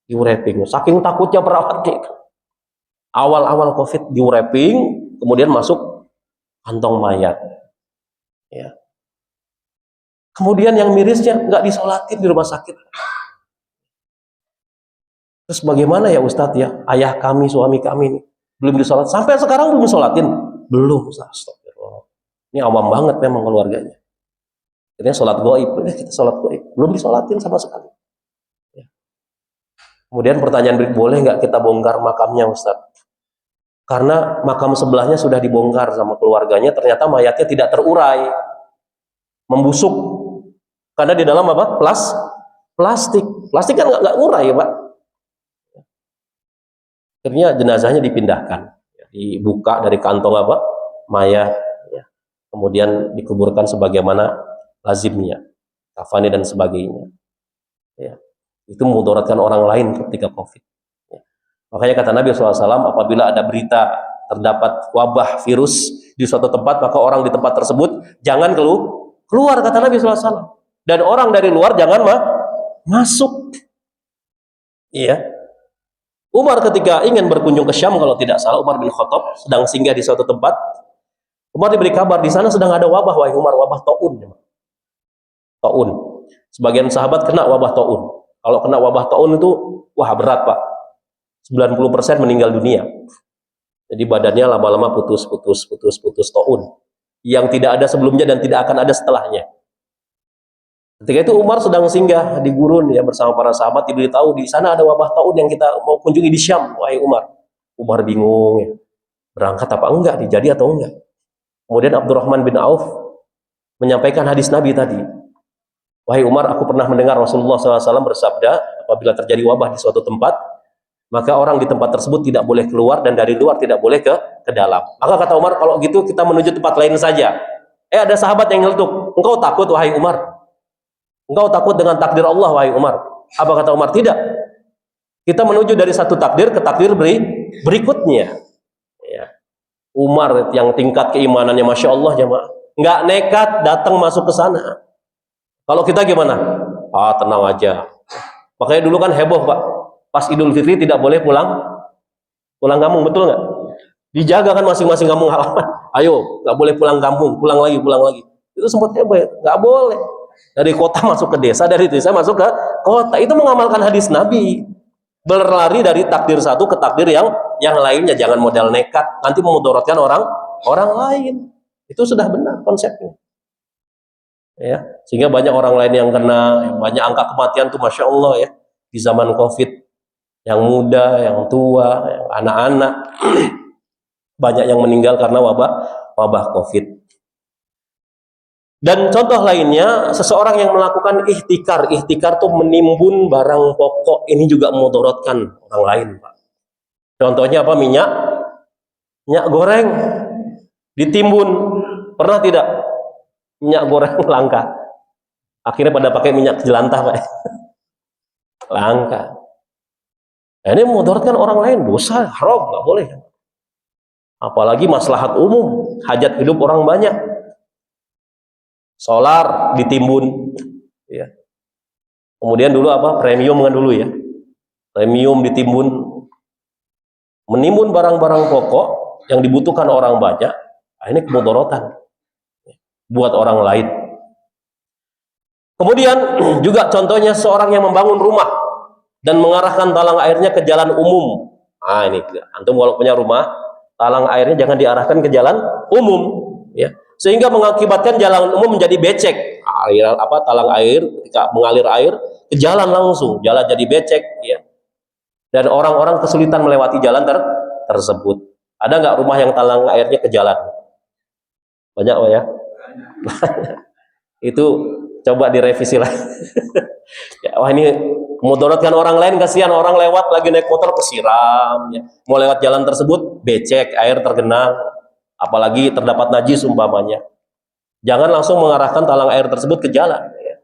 Di wrapping, saking takutnya perawatnya. Awal-awal COVID di wrapping, kemudian masuk kantong mayat. Ya. Kemudian yang mirisnya nggak disolatin di rumah sakit. Terus bagaimana ya Ustadz ya? Ayah kami, suami kami ini belum disolat. Sampai sekarang belum disolatin? Belum Ustadz. Ini awam banget memang keluarganya. Akhirnya sholat goib, kita sholat goib. Belum disolatin sama sekali. Ya. Kemudian pertanyaan berikut, boleh nggak kita bongkar makamnya Ustadz? Karena makam sebelahnya sudah dibongkar sama keluarganya, ternyata mayatnya tidak terurai, membusuk. Karena di dalam apa? Plastik kan nggak ngurai ya Pak. Akhirnya jenazahnya dipindahkan, dibuka dari kantong apa? Mayat, ya. Kemudian dikuburkan sebagaimana lazimnya, kafani dan sebagainya. Ya. Itu mudaratkan orang lain ketika COVID. Makanya kata Nabi SAW, apabila ada berita terdapat wabah virus di suatu tempat, maka orang di tempat tersebut jangan keluar, kata Nabi SAW. Dan orang dari luar jangan masuk. Iya. Umar ketika ingin berkunjung ke Syam, kalau tidak salah, Umar bin Khattab sedang singgah di suatu tempat. Umar diberi kabar di sana sedang ada wabah, wahai Umar, wabah taun. Taun. Sebagian sahabat kena wabah taun. Kalau kena wabah taun itu, wah berat Pak. 90% meninggal dunia. Jadi badannya lama-lama putus taun. Yang tidak ada sebelumnya dan tidak akan ada setelahnya. Ketika itu Umar sedang singgah di gurun ya bersama para sahabat, diberitahu di sana ada wabah taun yang kita mau kunjungi di Syam, wahai Umar. Umar bingung ya. Berangkat apa enggak, dijadi atau enggak. Kemudian Abdurrahman bin Auf menyampaikan hadis Nabi tadi. Wahai Umar, aku pernah mendengar Rasulullah SAW bersabda, apabila terjadi wabah di suatu tempat, maka orang di tempat tersebut tidak boleh keluar dan dari luar tidak boleh ke dalam. Maka kata Umar, kalau gitu kita menuju tempat lain saja. Ada sahabat yang nyeletuk, engkau takut wahai Umar? Engkau takut dengan takdir Allah wahai Umar? Apa kata Umar? Tidak. Kita menuju dari satu takdir ke takdir berikutnya. Ya. Umar yang tingkat keimanannya Masya Allah jemaah, nggak nekat datang masuk ke sana. Kalau kita gimana? Ah, tenang aja. Makanya dulu kan heboh Pak, pas Idul Fitri tidak boleh pulang kampung, betul nggak? Dijaga kan masing-masing kampung halaman. Ayo, nggak boleh pulang kampung, pulang lagi. Itu sempat heboh ya, nggak boleh. Dari kota masuk ke desa, dari desa masuk ke kota. Itu mengamalkan hadis Nabi. Berlari dari takdir satu ke takdir yang lainnya, jangan modal nekat nanti memudaratkan orang lain. Itu sudah benar konsepnya, ya. Sehingga banyak orang lain yang kena, banyak angka kematian tuh Masya Allah ya di zaman COVID, yang muda, yang tua, yang anak-anak banyak yang meninggal karena wabah COVID. Dan contoh lainnya, seseorang yang melakukan ihtikar tuh menimbun barang pokok, ini juga memudaratkan orang lain, Pak. Contohnya apa? Minyak goreng ditimbun. Pernah tidak minyak goreng langka? Akhirnya pada pakai minyak jelantah, Pak. Langka. Nah, ini memudaratkan orang lain, dosa, haram, nggak boleh. Apalagi maslahat umum, hajat hidup orang banyak. Solar ditimbun, ya. Kemudian dulu apa? Premium kan dulu ya. Premium ditimbun, menimbun barang-barang pokok yang dibutuhkan orang banyak. Nah, ini kemudaratan buat orang lain. Kemudian juga contohnya seorang yang membangun rumah dan mengarahkan talang airnya ke jalan umum. Nah, ini antum kalau punya rumah, talang airnya jangan diarahkan ke jalan umum, ya. Sehingga mengakibatkan jalan umum menjadi becek. Talang air ketika mengalir air ke jalan langsung, jalan jadi becek, ya. Dan orang-orang kesulitan melewati jalan tersebut. Ada nggak rumah yang talang airnya ke jalan? Banyak, Pak ya. Itu coba direvisi lah. Ya, wah ini memudaratkan orang lain, kasihan orang lewat lagi naik motor kesiram, ya. Mau lewat jalan tersebut becek, air tergenang. Apalagi terdapat najis umpamanya, jangan langsung mengarahkan talang air tersebut ke jalan, ya.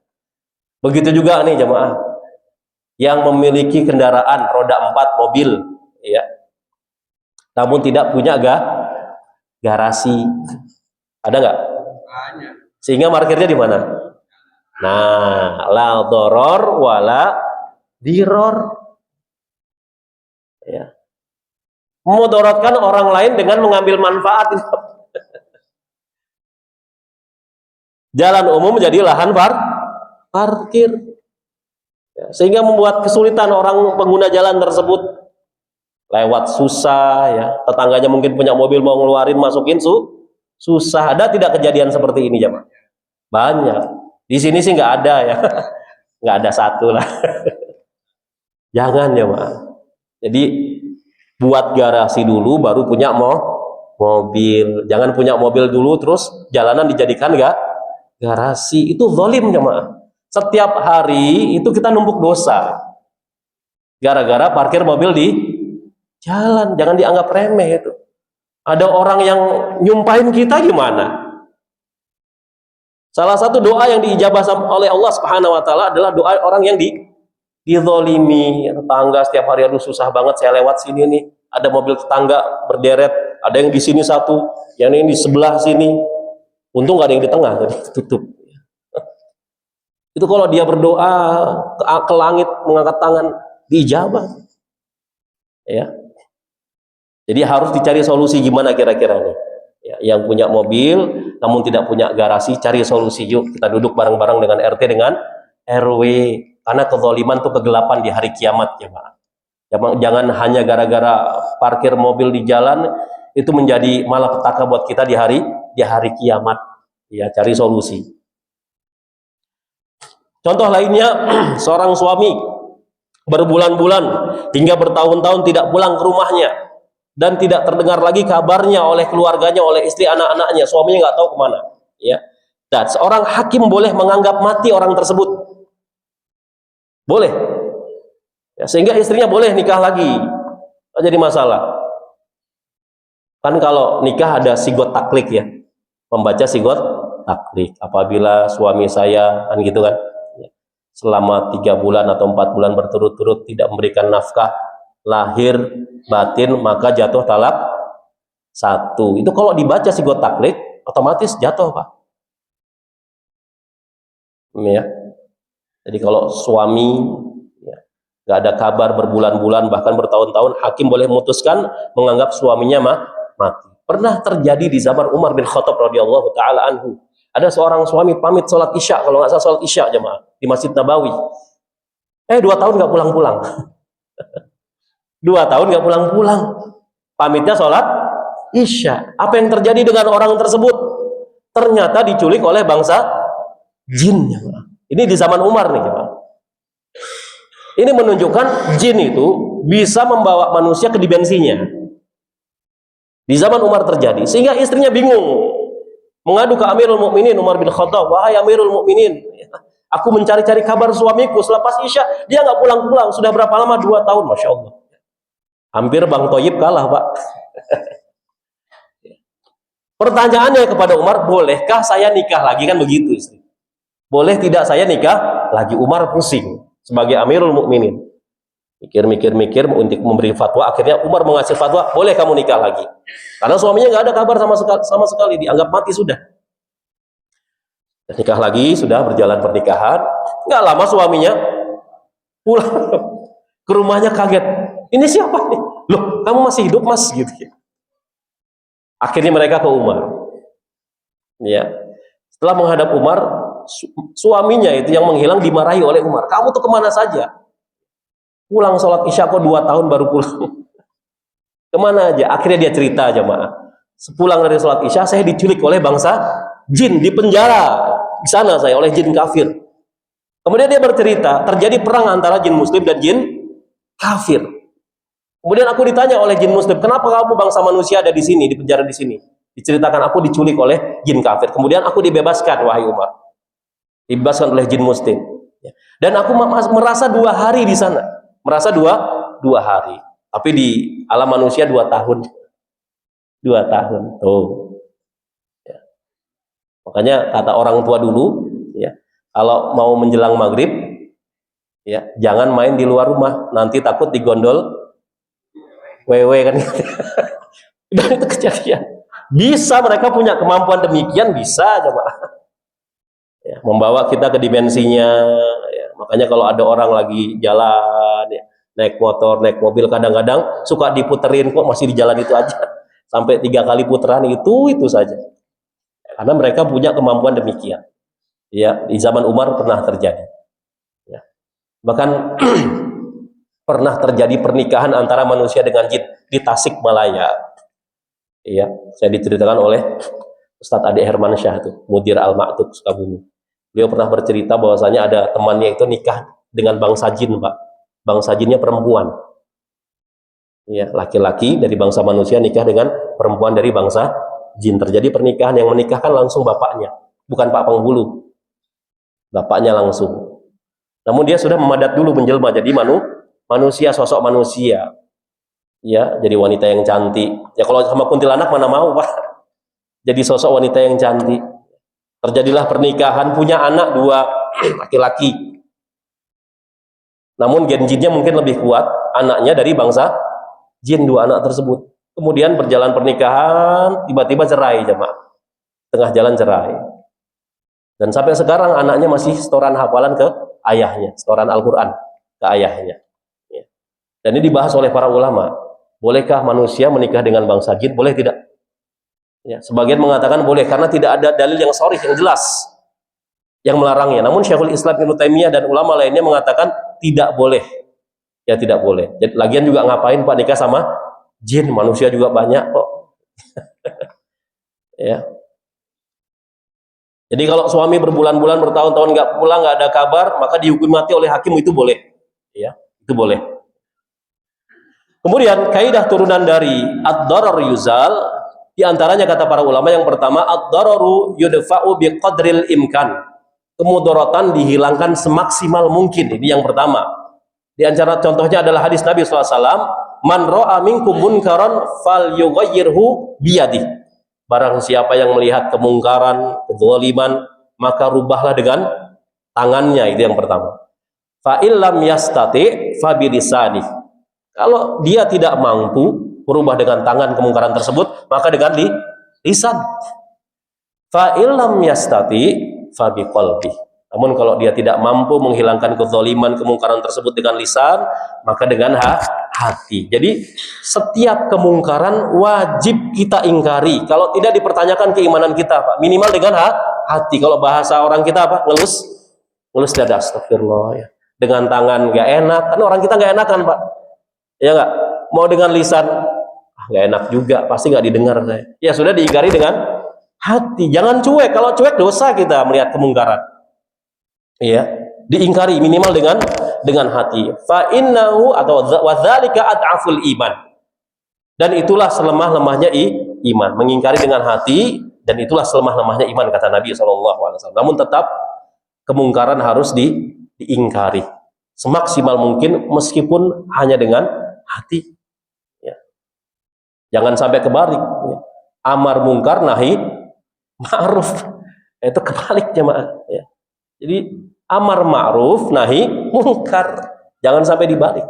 Begitu juga nih jemaah yang memiliki kendaraan roda 4 mobil, ya, namun tidak punya garasi, ada nggak? Sehingga parkirnya di mana? Nah, la doror wala diror, ya. Memudaratkan orang lain dengan mengambil manfaat. Jalan umum menjadi lahan parkir, ya, sehingga membuat kesulitan orang pengguna jalan tersebut lewat susah, ya. Tetangganya mungkin punya mobil mau ngeluarin masukin susah. Ada tidak kejadian seperti ini jemaah? Banyak. Di sini sih nggak ada ya. Nggak ada satu lah. Jangan jemaah. Jadi buat garasi dulu baru punya mobil. Jangan punya mobil dulu terus jalanan dijadikan garasi. Itu zalim jemaah. Setiap hari itu kita numpuk dosa gara-gara parkir mobil di jalan. Jangan dianggap remeh itu. Ada orang yang nyumpahin kita gimana? Salah satu doa yang diijabah oleh Allah Subhanahu wa taala adalah doa orang yang dizolimi. Tetangga setiap hari, aduh susah banget saya lewat sini nih, ada mobil tetangga berderet, ada yang di sini satu, yang ini di sebelah sini, untung gak ada yang di tengah, tadi tutup. Itu kalau dia berdoa ke langit mengangkat tangan diijabah, ya. Jadi harus dicari solusi gimana kira-kira nih, ya, yang punya mobil namun tidak punya garasi, cari solusi. Yuk kita duduk bareng-bareng dengan RT dengan RW, karena kezaliman itu kegelapan di hari kiamat ya Pak. Jangan hanya gara-gara parkir mobil di jalan itu menjadi malapetaka buat kita di hari kiamat, ya. Cari solusi. Contoh lainnya, seorang suami berbulan-bulan hingga bertahun-tahun tidak pulang ke rumahnya dan tidak terdengar lagi kabarnya oleh keluarganya, oleh istri anak-anaknya, suaminya nggak tahu kemana, ya. Dan seorang hakim boleh menganggap mati orang tersebut, boleh, ya, sehingga istrinya boleh nikah lagi, nggak jadi masalah. Kan kalau nikah ada sigot taklik, ya, membaca sigot taklik. Apabila suami saya kan gitu kan, ya, selama 3 bulan atau 4 bulan berturut-turut tidak memberikan nafkah lahir batin, maka jatuh talak Satu. Itu kalau dibaca sigot taklid otomatis jatuh, Pak. Ya. Jadi kalau suami ya, nggak ada kabar berbulan-bulan bahkan bertahun-tahun, hakim boleh memutuskan menganggap suaminya mati. Pernah terjadi di zaman Umar bin Khattab radhiyallahu taala anhu. Ada seorang suami pamit sholat isya, kalau nggak salah sholat isya jemaah di Masjid Nabawi. 2 tahun nggak pulang-pulang. 2 tahun nggak pulang-pulang. Pamitnya sholat isya. Apa yang terjadi dengan orang tersebut? Ternyata diculik oleh bangsa jin. Ini di zaman Umar nih, jemaah. Ini menunjukkan jin itu bisa membawa manusia ke dimensinya. Di zaman Umar terjadi, sehingga istrinya bingung. Mengadu ke Amirul Mukminin Umar bin Khattab, "Wahai Amirul Mukminin, aku mencari-cari kabar suamiku selepas isya, dia nggak pulang-pulang. Sudah berapa lama? 2 tahun, Masya Allah." Hampir Bang Toyib kalah, Pak. Pertanyaannya kepada Umar, bolehkah saya nikah lagi? Kan begitu istri. Boleh tidak saya nikah lagi? Umar pusing sebagai Amirul Mukminin. Mikir-mikir untuk memberi fatwa. Akhirnya Umar mengasih fatwa, boleh kamu nikah lagi. Karena suaminya nggak ada kabar sama sekali, dianggap mati sudah. Dan nikah lagi, sudah berjalan pernikahan. Nggak lama suaminya pulang ke rumahnya kaget. Ini siapa nih? Loh, kamu masih hidup, Mas? Gitu ya. Akhirnya mereka ke Umar. Ya. Setelah menghadap Umar, suaminya itu yang menghilang dimarahi oleh Umar. Kamu tuh kemana saja? Pulang sholat isya kok 2 tahun baru pulang. Kemana aja? Akhirnya dia cerita, jemaah. Sepulang dari sholat isya, saya diculik oleh bangsa jin di penjara. Di sana saya oleh jin kafir. Kemudian dia bercerita, terjadi perang antara jin muslim dan jin kafir. Kemudian aku ditanya oleh jin muslim, kenapa kamu bangsa manusia ada di sini, di penjara di sini? Diceritakan aku diculik oleh jin kafir. Kemudian aku dibebaskan, wahai Umar. Dibebaskan oleh jin muslim. Dan aku merasa 2 hari di sana. Merasa dua hari. Tapi di alam manusia 2 tahun. 2 tahun. Tuh. Ya. Makanya kata orang tua dulu, ya, kalau mau menjelang maghrib, ya, jangan main di luar rumah. Nanti takut digondol wewe kan. Dan itu kejadian. Bisa mereka punya kemampuan demikian, bisa coba. Ya, membawa kita ke dimensinya. Ya. Makanya kalau ada orang lagi jalan, ya, naik motor, naik mobil, kadang-kadang suka diputerin, kok masih di jalan itu aja. Sampai 3 kali putaran itu saja. Karena mereka punya kemampuan demikian. Ya, di zaman Umar pernah terjadi. Ya. Bahkan pernah terjadi pernikahan antara manusia dengan jin di Tasikmalaya. Ya, saya diceritakan oleh Ustadz Ade Hermansyah itu, Mudir Al-Ma'tub Sukabumi. Beliau pernah bercerita bahwasanya ada temannya itu nikah dengan bangsa jin, Pak. Bangsa jinnya perempuan. Ya, laki-laki dari bangsa manusia nikah dengan perempuan dari bangsa jin. Terjadi pernikahan, yang menikahkan langsung bapaknya, bukan Pak Penghulu. Bapaknya langsung. Namun dia sudah memadat dulu menjelma jadi manusia, sosok manusia. Ya, jadi wanita yang cantik. Ya kalau sama kuntilanak mana mau, Pak. Jadi sosok wanita yang cantik. Terjadilah pernikahan, punya anak 2 laki-laki. Namun gen jinnya mungkin lebih kuat, anaknya dari bangsa jin 2 anak tersebut. Kemudian berjalan pernikahan, tiba-tiba cerai, jemaah. Tengah jalan cerai. Dan sampai sekarang anaknya masih setoran hafalan ke ayahnya, setoran Al-Quran ke ayahnya. Ya. Dan ini dibahas oleh para ulama. Bolehkah manusia menikah dengan bangsa jin? Boleh tidak? Ya, sebagian mengatakan boleh karena tidak ada dalil yang sharih yang jelas yang melarangnya. Namun Syekhul Islam Ibnu Taimiyah dan ulama lainnya mengatakan tidak boleh. Ya tidak boleh. Jadi, lagian juga ngapain Pak nikah sama jin? Manusia juga banyak kok. Ya. Jadi kalau suami berbulan-bulan bertahun-tahun nggak pulang, nggak ada kabar, maka dihukum mati oleh hakim, itu boleh. Ya, itu boleh. Kemudian kaidah turunan dari ad-darar yuzal. Di antaranya kata para ulama, yang pertama, ad-dararu yudfa'u biqadril imkan. Kemudaratan dihilangkan semaksimal mungkin. Ini yang pertama. Di antara contohnya adalah hadis Nabi SAW, man ra'a minkum munkaran falyughayyirhu biyadih. Barang siapa yang melihat kemungkaran, kezaliman, maka rubahlah dengan tangannya. Itu yang pertama. Fa illam yastati fa bilisanih. Kalau dia tidak mampu merubah dengan tangan kemungkaran tersebut, maka dengan lisan. Fa illam yastati fa biqalbi. Namun kalau dia tidak mampu menghilangkan kezaliman, kemungkaran tersebut dengan lisan, maka dengan hati. Jadi setiap kemungkaran wajib kita ingkari. Kalau tidak dipertanyakan keimanan kita, Pak. Minimal dengan hati. Kalau bahasa orang kita apa? Ngelus dada, astagfirullah ya. Dengan tangan nggak enak, kan orang kita nggak enakan, Pak. Ya nggak? Mau dengan lisan nggak enak juga, pasti nggak didengar saya. Ya sudah, diingkari dengan hati. Jangan cuek. Kalau cuek dosa kita melihat kemungkaran. Ya, diingkari minimal dengan hati. Fa innahu atau wadzalika ad'aful iman. Dan itulah selemah-lemahnya iman, mengingkari dengan hati, dan itulah selemah-lemahnya iman kata Nabi SAW. Namun tetap kemungkaran harus diingkari semaksimal mungkin meskipun hanya dengan hati. Ya. Jangan sampai kebalik. Ya. Amar mungkar nahi ma'ruf. Itu kebalik jemaah. Ya. Jadi amar ma'ruf nahi mungkar, jangan sampai dibalik.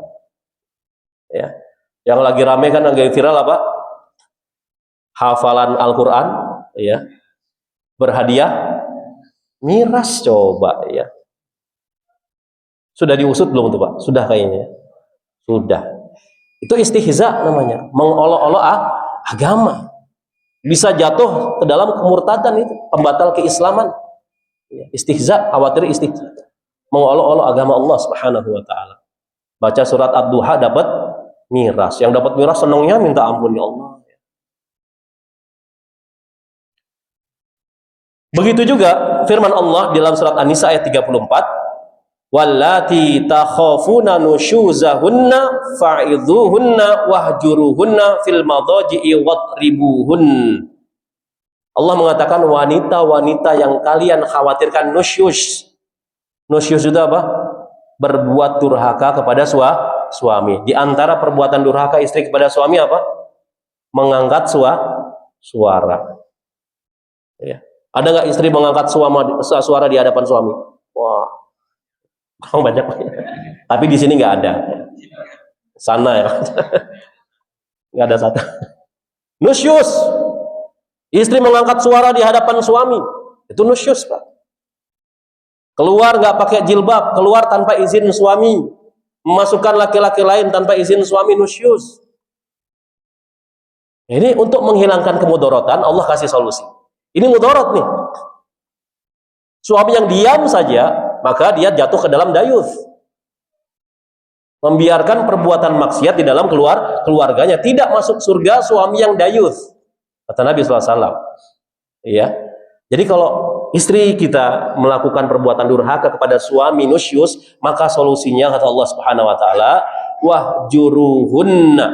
Ya. Yang lagi rame kan, lagi viral apa? Hafalan Al-Quran, ya. Berhadiah miras, coba ya. Sudah diusut belum tuh Pak? Sudah kayaknya. Sudah. Itu istihza namanya, mengolok-olok agama. Bisa jatuh ke dalam kemurtadan, itu pembatal keislaman. Istihza, khawatir istihza, mengolok-olok agama Allah Subhanahu wa taala. Baca surat Ad-Duha dapat miras. Yang dapat miras senangnya minta ampun ya Allah. Begitu juga firman Allah di dalam surat An-Nisa ayat 34, wallati takhafuna nusyuzahunna fa'idhuhunna wahjuruhunna fil madaji'i wadribuhun. Allah mengatakan wanita-wanita yang kalian khawatirkan nusyuz. Nusyuz itu apa? Berbuat durhaka kepada suami. Di antara perbuatan durhaka istri kepada suami apa? Mengangkat suara. Ya. Ada nggak istri mengangkat suara di hadapan suami? Wah, banyak. Tapi di sini nggak ada. Sana ya, nggak ada satu. Nusyuz. Istri mengangkat suara di hadapan suami, itu nusyuz, Pak. Keluar nggak pakai jilbab, keluar tanpa izin suami, memasukkan laki-laki lain tanpa izin suami, nusyuz. Ini untuk menghilangkan kemudorotan, Allah kasih solusi. Ini mudorot nih. Suami yang diam saja, maka dia jatuh ke dalam dayuth. Membiarkan perbuatan maksiat di dalam keluarganya. Tidak masuk surga suami yang dayuth. Kata Nabi SAW. Ya. Jadi kalau istri kita melakukan perbuatan durhaka kepada suami nusyuz, maka solusinya kata Allah Subhanahu wa taala, wahjuruhunna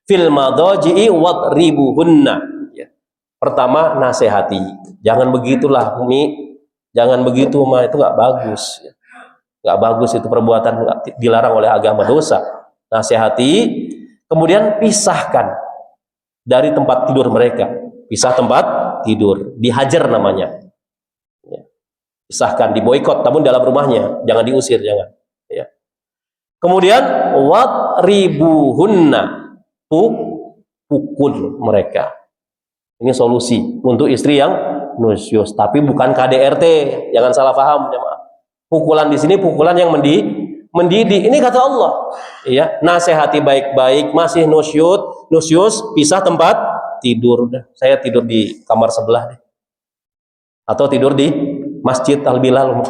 fil madaji'i wadribuhunna. Ya. Pertama, nasihati. Jangan begitulah, Umi. Jangan begitu, Ma. Itu nggak bagus. Nggak bagus, itu perbuatan dilarang oleh agama, dosa. Nasihati, kemudian pisahkan dari tempat tidur mereka. Pisah tempat tidur, dihajar namanya. Ya. Pisahkan, diboikot, namun dalam rumahnya, jangan diusir, jangan. Ya. Kemudian wadribuhunna, pukul mereka. Ini solusi untuk istri yang nusyuz, tapi bukan KDRT, jangan salah paham, jemaah. Pukulan di sini pukulan yang mendidik. Ini kata Allah. Ya, nasihati baik-baik, masih nusyuz, pisah tempat tidur. Udah, saya tidur di kamar sebelah deh. Atau tidur di Masjid Al-Bilal.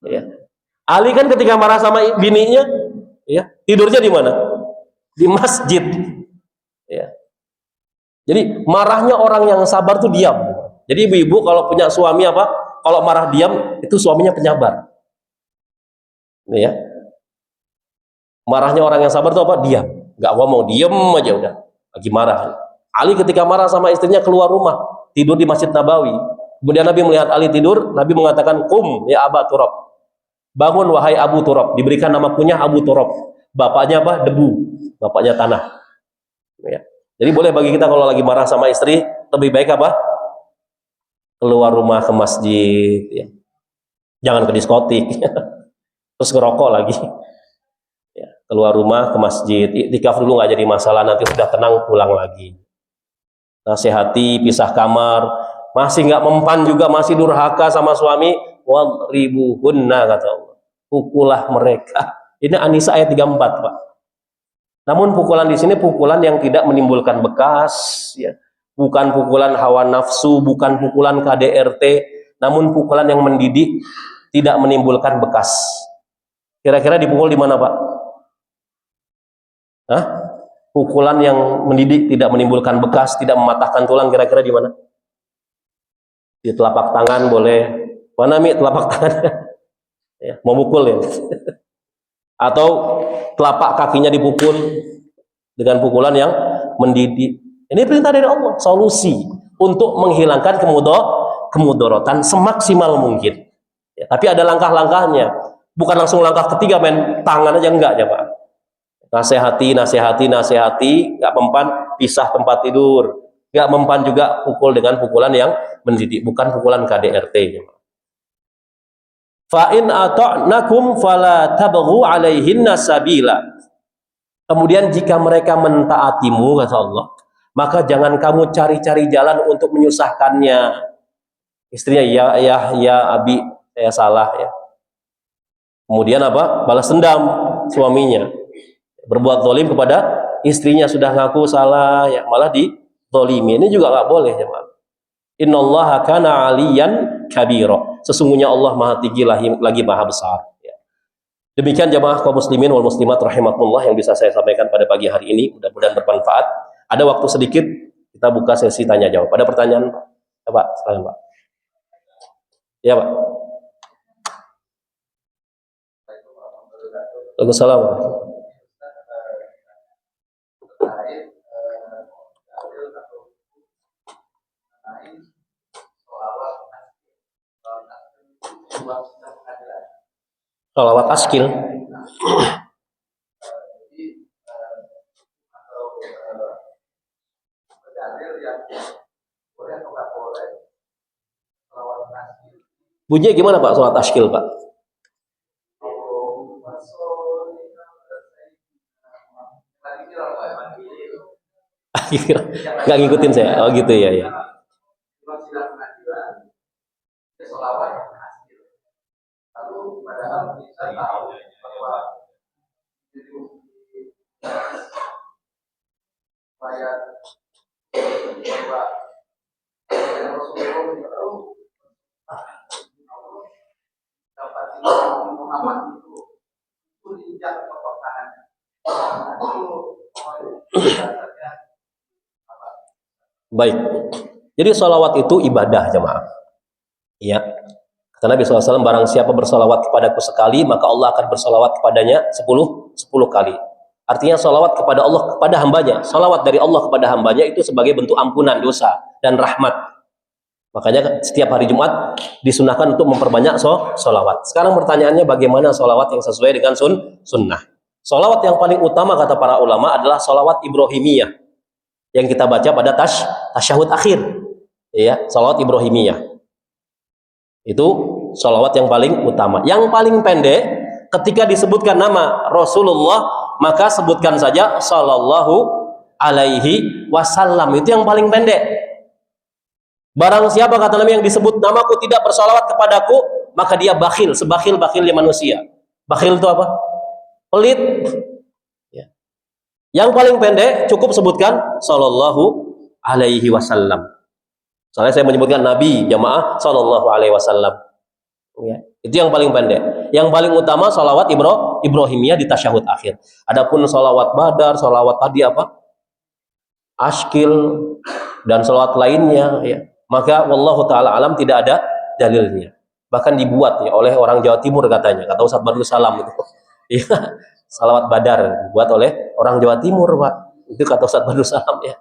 Ya. Ali kan ketika marah sama bininya, ya, tidurnya di mana? Di masjid. Ya. Jadi marahnya orang yang sabar tuh diam. Jadi ibu-ibu kalau punya suami apa? Kalau marah diam, itu suaminya penyabar. Ya. Marahnya orang yang sabar itu apa? Diam. Nggak ngomong, diam aja udah. Lagi marah. Ali ketika marah sama istrinya keluar rumah, tidur di Masjid Nabawi. Kemudian Nabi melihat Ali tidur, Nabi mengatakan, "Qum ya Aba Turab." Bangun wahai Abu Turab. Diberikan nama kunyah Abu Turab. Bapaknya apa? Debu. Bapaknya tanah. Ya. Jadi boleh bagi kita kalau lagi marah sama istri, lebih baik apa? Keluar rumah ke masjid, ya. Jangan ke diskotik, terus ngerokok lagi. Ya. Keluar rumah ke masjid, iktikaf dulu nggak jadi masalah, nanti sudah tenang pulang lagi. nasihati, pisah kamar, masih nggak mempan juga, masih durhaka sama suami, wadribuhunna kata Allah, pukullah mereka. Ini An-Nisa ayat 34, Pak. Namun pukulan di sini pukulan yang tidak menimbulkan bekas, ya. Bukan pukulan hawa nafsu, bukan pukulan KDRT, namun pukulan yang mendidik, tidak menimbulkan bekas. Kira-kira dipukul di mana, Pak? Hah? Pukulan yang mendidik, tidak menimbulkan bekas, tidak mematahkan tulang, kira-kira di mana? Di telapak tangan boleh. Mana Mi telapak tangan? Ya, mau mukul ya. Atau telapak kakinya dipukul dengan pukulan yang mendidik. Ini perintah dari Allah, solusi untuk menghilangkan kemudorotan semaksimal mungkin. Ya, tapi ada langkah-langkahnya. Bukan langsung langkah ketiga main tangan aja, enggak ya Pak. Nasihati, nggak mempan pisah tempat tidur, nggak mempan juga pukul dengan pukulan yang mendidik, bukan pukulan KDRT. Fa in ata'nakum fala tabghu 'alaihinna sabila. Kemudian jika mereka mentaatimu kata Allah, maka jangan kamu cari-cari jalan untuk menyusahkannya. Istrinya ya Abi, saya salah ya. Kemudian apa? Balas dendam suaminya. Berbuat zalim kepada istrinya, sudah ngaku salah ya malah dizalimi. Ini juga nggak boleh ya, Pak. Innallaha kana 'aliyan kabira. Sesungguhnya Allah Maha tinggi lagi Maha besar ya. Demikian jamaah kaum muslimin wal muslimat rahimakumullah yang bisa saya sampaikan pada pagi hari ini, mudah-mudahan bermanfaat. Ada waktu sedikit, kita buka sesi tanya jawab. Ada pertanyaan, Pak? Ya, Pak, silakan, Pak. Ya, Pak. Waalaikumsalam. Sholawat askil. Bunyinya gimana Pak sholat askil Pak? Nggak ngikutin saya. Oh gitu ya ya. Baik. Jadi sholawat itu ibadah jemaah. Iya. Kata Nabi SAW, barang siapa bersolawat kepadaku sekali, maka Allah akan bersolawat kepadanya 10 kali. Artinya solawat kepada Allah, kepada hambanya. Solawat dari Allah kepada hambanya itu sebagai bentuk ampunan dosa dan rahmat. Makanya setiap hari Jumat disunahkan untuk memperbanyak solawat. Sekarang pertanyaannya, bagaimana solawat yang sesuai dengan sunnah? Solawat yang paling utama kata para ulama adalah solawat Ibrahimiyah yang kita baca pada tasyahud akhir. Ya, solawat Ibrahimiyah. Itu sholawat yang paling utama. Yang paling pendek, ketika disebutkan nama Rasulullah, maka sebutkan saja sallallahu alaihi wasallam. Itu yang paling pendek. Barang siapa kata Nabi yang disebut namaku tidak bersolawat kepadaku, maka dia bakhil, sebakhil-bakhilnya manusia. Bakhil itu apa? Pelit. Ya. Yang paling pendek cukup sebutkan sallallahu alaihi wasallam. Soalnya saya menyebutkan Nabi jamaah sallallahu alaihi wasallam. Ya, itu yang paling pendek. Yang paling utama salawat Ibrahimiyah di tasyahud akhir. Adapun salawat badar, salawat tadi apa? Askil dan salawat lainnya ya. Maka wallahu taala alam tidak ada dalilnya. Bahkan dibuat ya oleh orang Jawa Timur katanya, kata Ustaz Badrul Salam itu. Ya, salawat badar dibuat oleh orang Jawa Timur, Pak. Itu kata Ustaz Badrul Salam ya.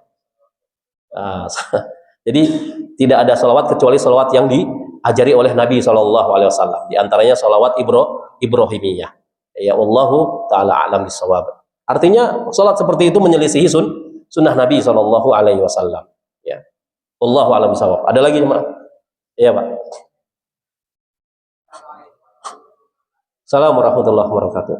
Nah, jadi tidak ada salawat kecuali salawat yang diajari oleh Nabi SAW. Di antaranya salawat Ibrahimiyah. Ya Allahu taala alam bisawab. Artinya salat seperti itu menyelisihi sunnah Nabi SAW. Ya. Allahu alam bisawab. Ada lagi jemaah? Ya Pak. Assalamualaikum warahmatullahi wabarakatuh.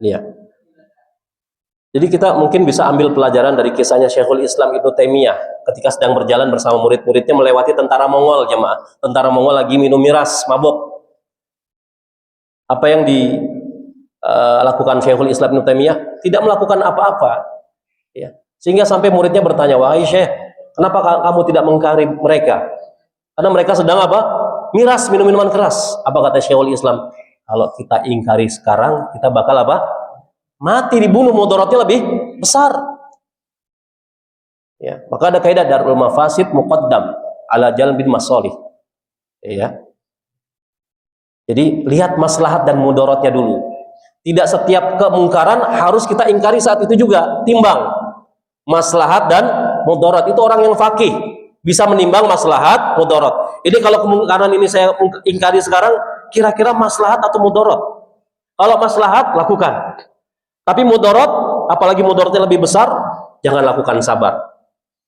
Iya. Jadi kita mungkin bisa ambil pelajaran dari kisahnya Syekhul Islam Ibnu Taimiyah ketika sedang berjalan bersama murid-muridnya melewati tentara Mongol, jemaah. Tentara Mongol lagi minum miras, mabuk. Apa yang dilakukan Syekhul Islam Ibnu Taimiyah? Tidak melakukan apa-apa. Ya. Sehingga sampai muridnya bertanya, "Wahai Syekh, kenapa kamu tidak mengingkari mereka? Karena mereka sedang apa? Miras, minum minuman keras." Apa kata Syekhul Islam? Kalau kita ingkari sekarang, kita bakal apa? Mati, dibunuh, mudaratnya lebih besar. Ya, maka ada kaidah darul mafasid muqaddam ala jalbil masalih. Ya. Jadi lihat maslahat dan mudaratnya dulu. Tidak setiap kemungkaran harus kita ingkari saat itu juga. Timbang maslahat dan mudarat. Itu orang yang faqih bisa menimbang maslahat, mudarat. Ini kalau kemungkaran ini saya ingkari sekarang, kira-kira maslahat atau mudarat? Kalau maslahat, lakukan. Tapi mudarat, apalagi mudaratnya lebih besar, jangan lakukan, sabar.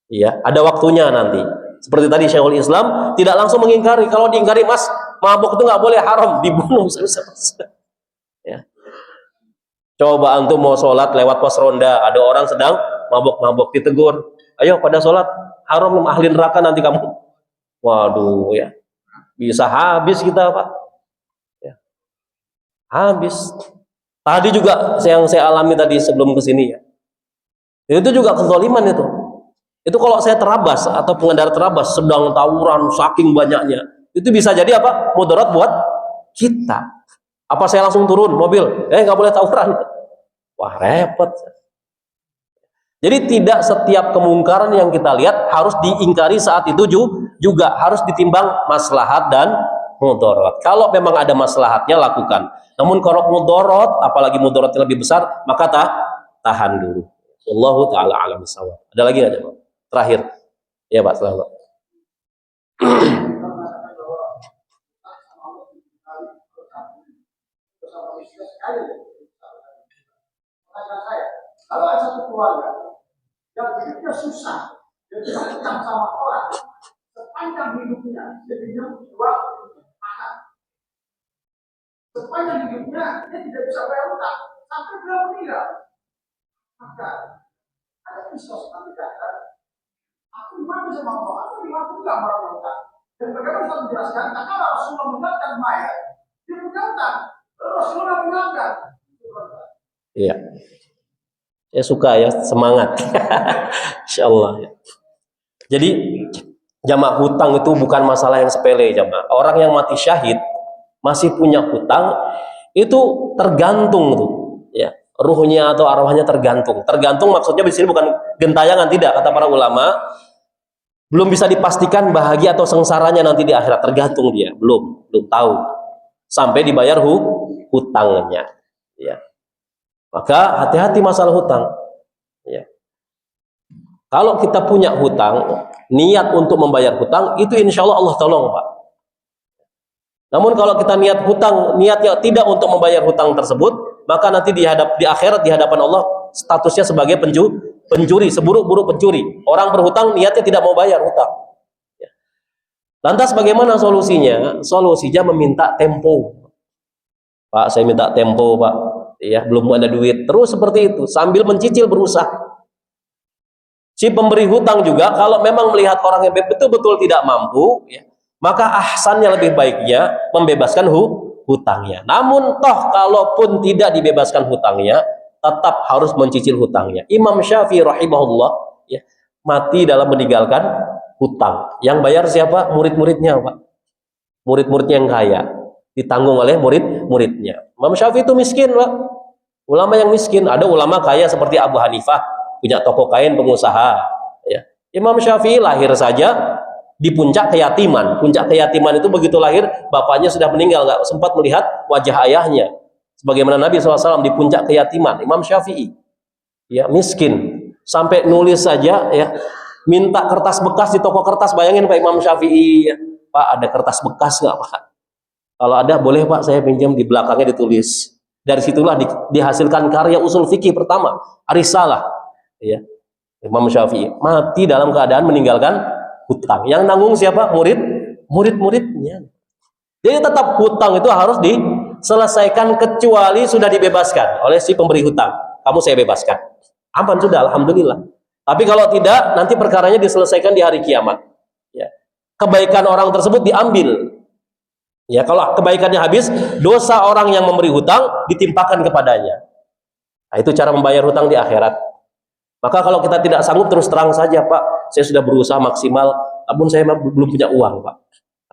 Iya, ada waktunya nanti. Seperti tadi Syekhul Islam tidak langsung mengingkari. Kalau diingkari, "Mas, mabuk itu nggak boleh, haram, dibunuh." Ya. Coba antum mau sholat lewat pos ronda, ada orang sedang mabuk-mabuk, ditegur, "Ayo pada sholat, haram, ahli neraka nanti kamu." Waduh, ya, bisa habis kita, Pak. Ya. Habis. Tadi juga yang saya alami tadi sebelum kesini ya. Itu juga kezaliman itu. Itu kalau saya terabas atau pengendara terabas sedang tawuran saking banyaknya, itu bisa jadi apa? Mudarat buat kita. Apa saya langsung turun mobil? Nggak boleh tawuran. Wah, repot. Jadi tidak setiap kemungkaran yang kita lihat harus diingkari saat itu juga harus ditimbang maslahat dan mudarat. Kalau memang ada maslahatnya, lakukan. Namun kalau mudarat, apalagi mudaratnya lebih besar, maka tahan dulu. Wallahu taala alam bissawab. Ada lagi nggak, Pak? Terakhir. Ya, Pak, selamat. Kalau ada satu keluarga yang hidupnya susah, dia tidak utang sama orang, sepanjang hidupnya, dia tidak jual makan. Sepanjang hidupnya, dia tidak bisa bayar utang, sampai dia meninggal. Maka, ada kisah seperti kata, aku dimana sama Allah, aku dimana juga orang utang. Dan bagaimana saya menjelaskan, karena Rasulullah mengingatkan mayat, dia punya utang, Rasulullah mengingatkan. Iya. Saya suka ya, semangat. Insyaallah ya. Jadi jamaah, hutang itu bukan masalah yang sepele, jamaah. Orang yang mati syahid masih punya hutang itu tergantung tuh, ya. Ruhnya atau arwahnya tergantung. Tergantung maksudnya di sini bukan gentayangan, tidak, kata para ulama. Belum bisa dipastikan bahagia atau sengsaranya nanti di akhirat, tergantung dia, belum tahu. Sampai dibayar hutangnya, ya. Maka hati-hati masalah hutang. Ya. Kalau kita punya hutang, niat untuk membayar hutang, itu insya Allah Allah tolong, Pak. Namun kalau kita niat hutang, niatnya tidak untuk membayar hutang tersebut, maka nanti di akhirat, di hadapan Allah, statusnya sebagai pencuri, seburuk-buruk pencuri. Orang berhutang, niatnya tidak mau bayar hutang. Ya. Lantas bagaimana solusinya? Solusinya meminta tempo. "Pak, saya minta tempo, Pak. Ya, belum ada duit." Terus seperti itu sambil mencicil, berusaha. Si pemberi hutang juga kalau memang melihat orang yang betul-betul tidak mampu, ya, maka ahsannya lebih baiknya membebaskan hutangnya. Namun toh kalaupun tidak dibebaskan hutangnya, tetap harus mencicil hutangnya. Imam Syafi'i rahimahullah ya, mati dalam meninggalkan hutang. Yang bayar siapa? Murid-muridnya, Pak. Murid-muridnya yang kaya, ditanggung oleh murid-muridnya. Imam Syafi'i itu miskin, Pak. Ulama yang miskin. Ada ulama kaya seperti Abu Hanifah, punya toko kain, pengusaha ya. Imam Syafi'i lahir saja di puncak keyatiman. Puncak keyatiman itu begitu lahir, bapaknya sudah meninggal, nggak sempat melihat wajah ayahnya. Sebagaimana Nabi SAW di puncak keyatiman. Imam Syafi'i ya miskin, sampai nulis saja ya, minta kertas bekas di toko kertas. Bayangin Pak, Imam Syafi'i ya, Pak ada kertas bekas nggak Pak? Kalau ada boleh Pak, saya pinjam, di belakangnya ditulis. Dari situlah dihasilkan karya usul fikih pertama, Arisalah ya. Imam Syafi'i mati dalam keadaan meninggalkan hutang. Yang nanggung siapa? Murid-muridnya. Jadi tetap hutang itu harus diselesaikan kecuali sudah dibebaskan oleh si pemberi hutang. Kamu saya bebaskan. Aman sudah, alhamdulillah. Tapi kalau tidak, nanti perkaranya diselesaikan di hari kiamat. Ya. Kebaikan orang tersebut diambil. Ya, kalau kebaikannya habis, dosa orang yang memberi hutang ditimpakan kepadanya. Nah, itu cara membayar hutang di akhirat. Maka kalau kita tidak sanggup, terus terang saja, Pak, saya sudah berusaha maksimal, namun saya belum punya uang, Pak.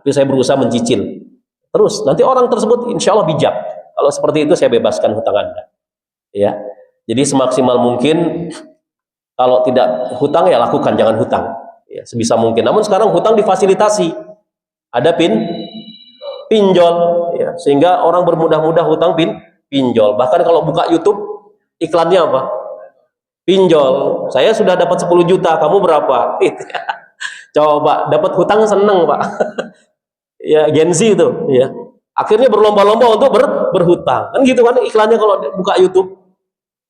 Tapi saya berusaha mencicil. Terus, nanti orang tersebut insya Allah bijak. Kalau seperti itu, saya bebaskan hutang Anda. Ya, jadi semaksimal mungkin, kalau tidak hutang, ya lakukan, jangan hutang. Ya, sebisa mungkin. Namun sekarang hutang difasilitasi. Ada pinjol, ya, sehingga orang bermudah-mudah hutang pinjol. Bahkan kalau buka YouTube, iklannya apa? Pinjol. Saya sudah dapat 10 juta, kamu berapa? Coba dapat hutang seneng Pak. Ya Gen Z itu ya. Akhirnya berlomba-lomba untuk berhutang. Kan gitu kan iklannya kalau buka YouTube.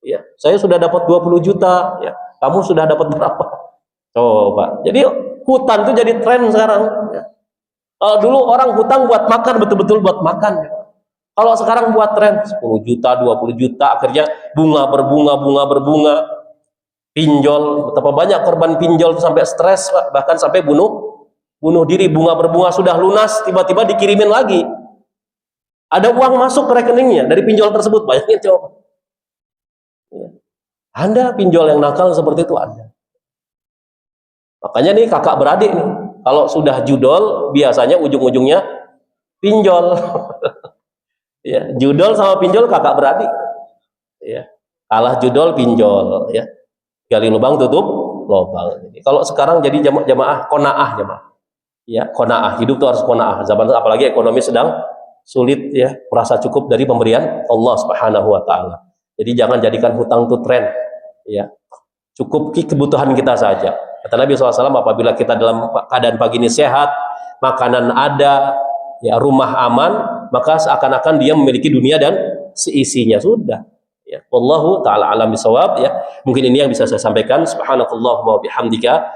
Ya, saya sudah dapat 20 juta, ya. Kamu sudah dapat berapa? Coba. Jadi hutang itu jadi tren sekarang, ya. Dulu orang hutang buat makan, betul-betul buat makan. Kalau sekarang buat tren 10 juta, 20 juta, akhirnya bunga berbunga. Pinjol, betapa banyak korban pinjol sampai stres, bahkan sampai bunuh diri. Bunga berbunga sudah lunas, tiba-tiba dikirimin lagi. Ada uang masuk ke rekeningnya dari pinjol tersebut, bayangin coba. Anda pinjol yang nakal seperti itu ada. Makanya nih kakak beradik nih, kalau sudah judol biasanya ujung-ujungnya pinjol. Ya, judol sama pinjol kakak beradik. Ya, kalah judol pinjol. Ya. Gali lubang tutup lubang. Jadi, kalau sekarang jadi jamaah qanaah jamaah. Ya, qanaah, hidup itu harus qanaah. Zaman apalagi ekonomi sedang sulit ya, merasa cukup dari pemberian Allah Subhanahu wa taala. Jadi jangan jadikan hutang itu tren. Ya. Cukupi kebutuhan kita saja. Kata Nabi SAW, apabila kita dalam keadaan pagi ini sehat, makanan ada, ya, rumah aman, maka seakan-akan dia memiliki dunia dan seisinya. Sudah. Ya, wallahu taala alam bisawab ya. Mungkin ini yang bisa saya sampaikan. Subhanakallahumma wa bihamdika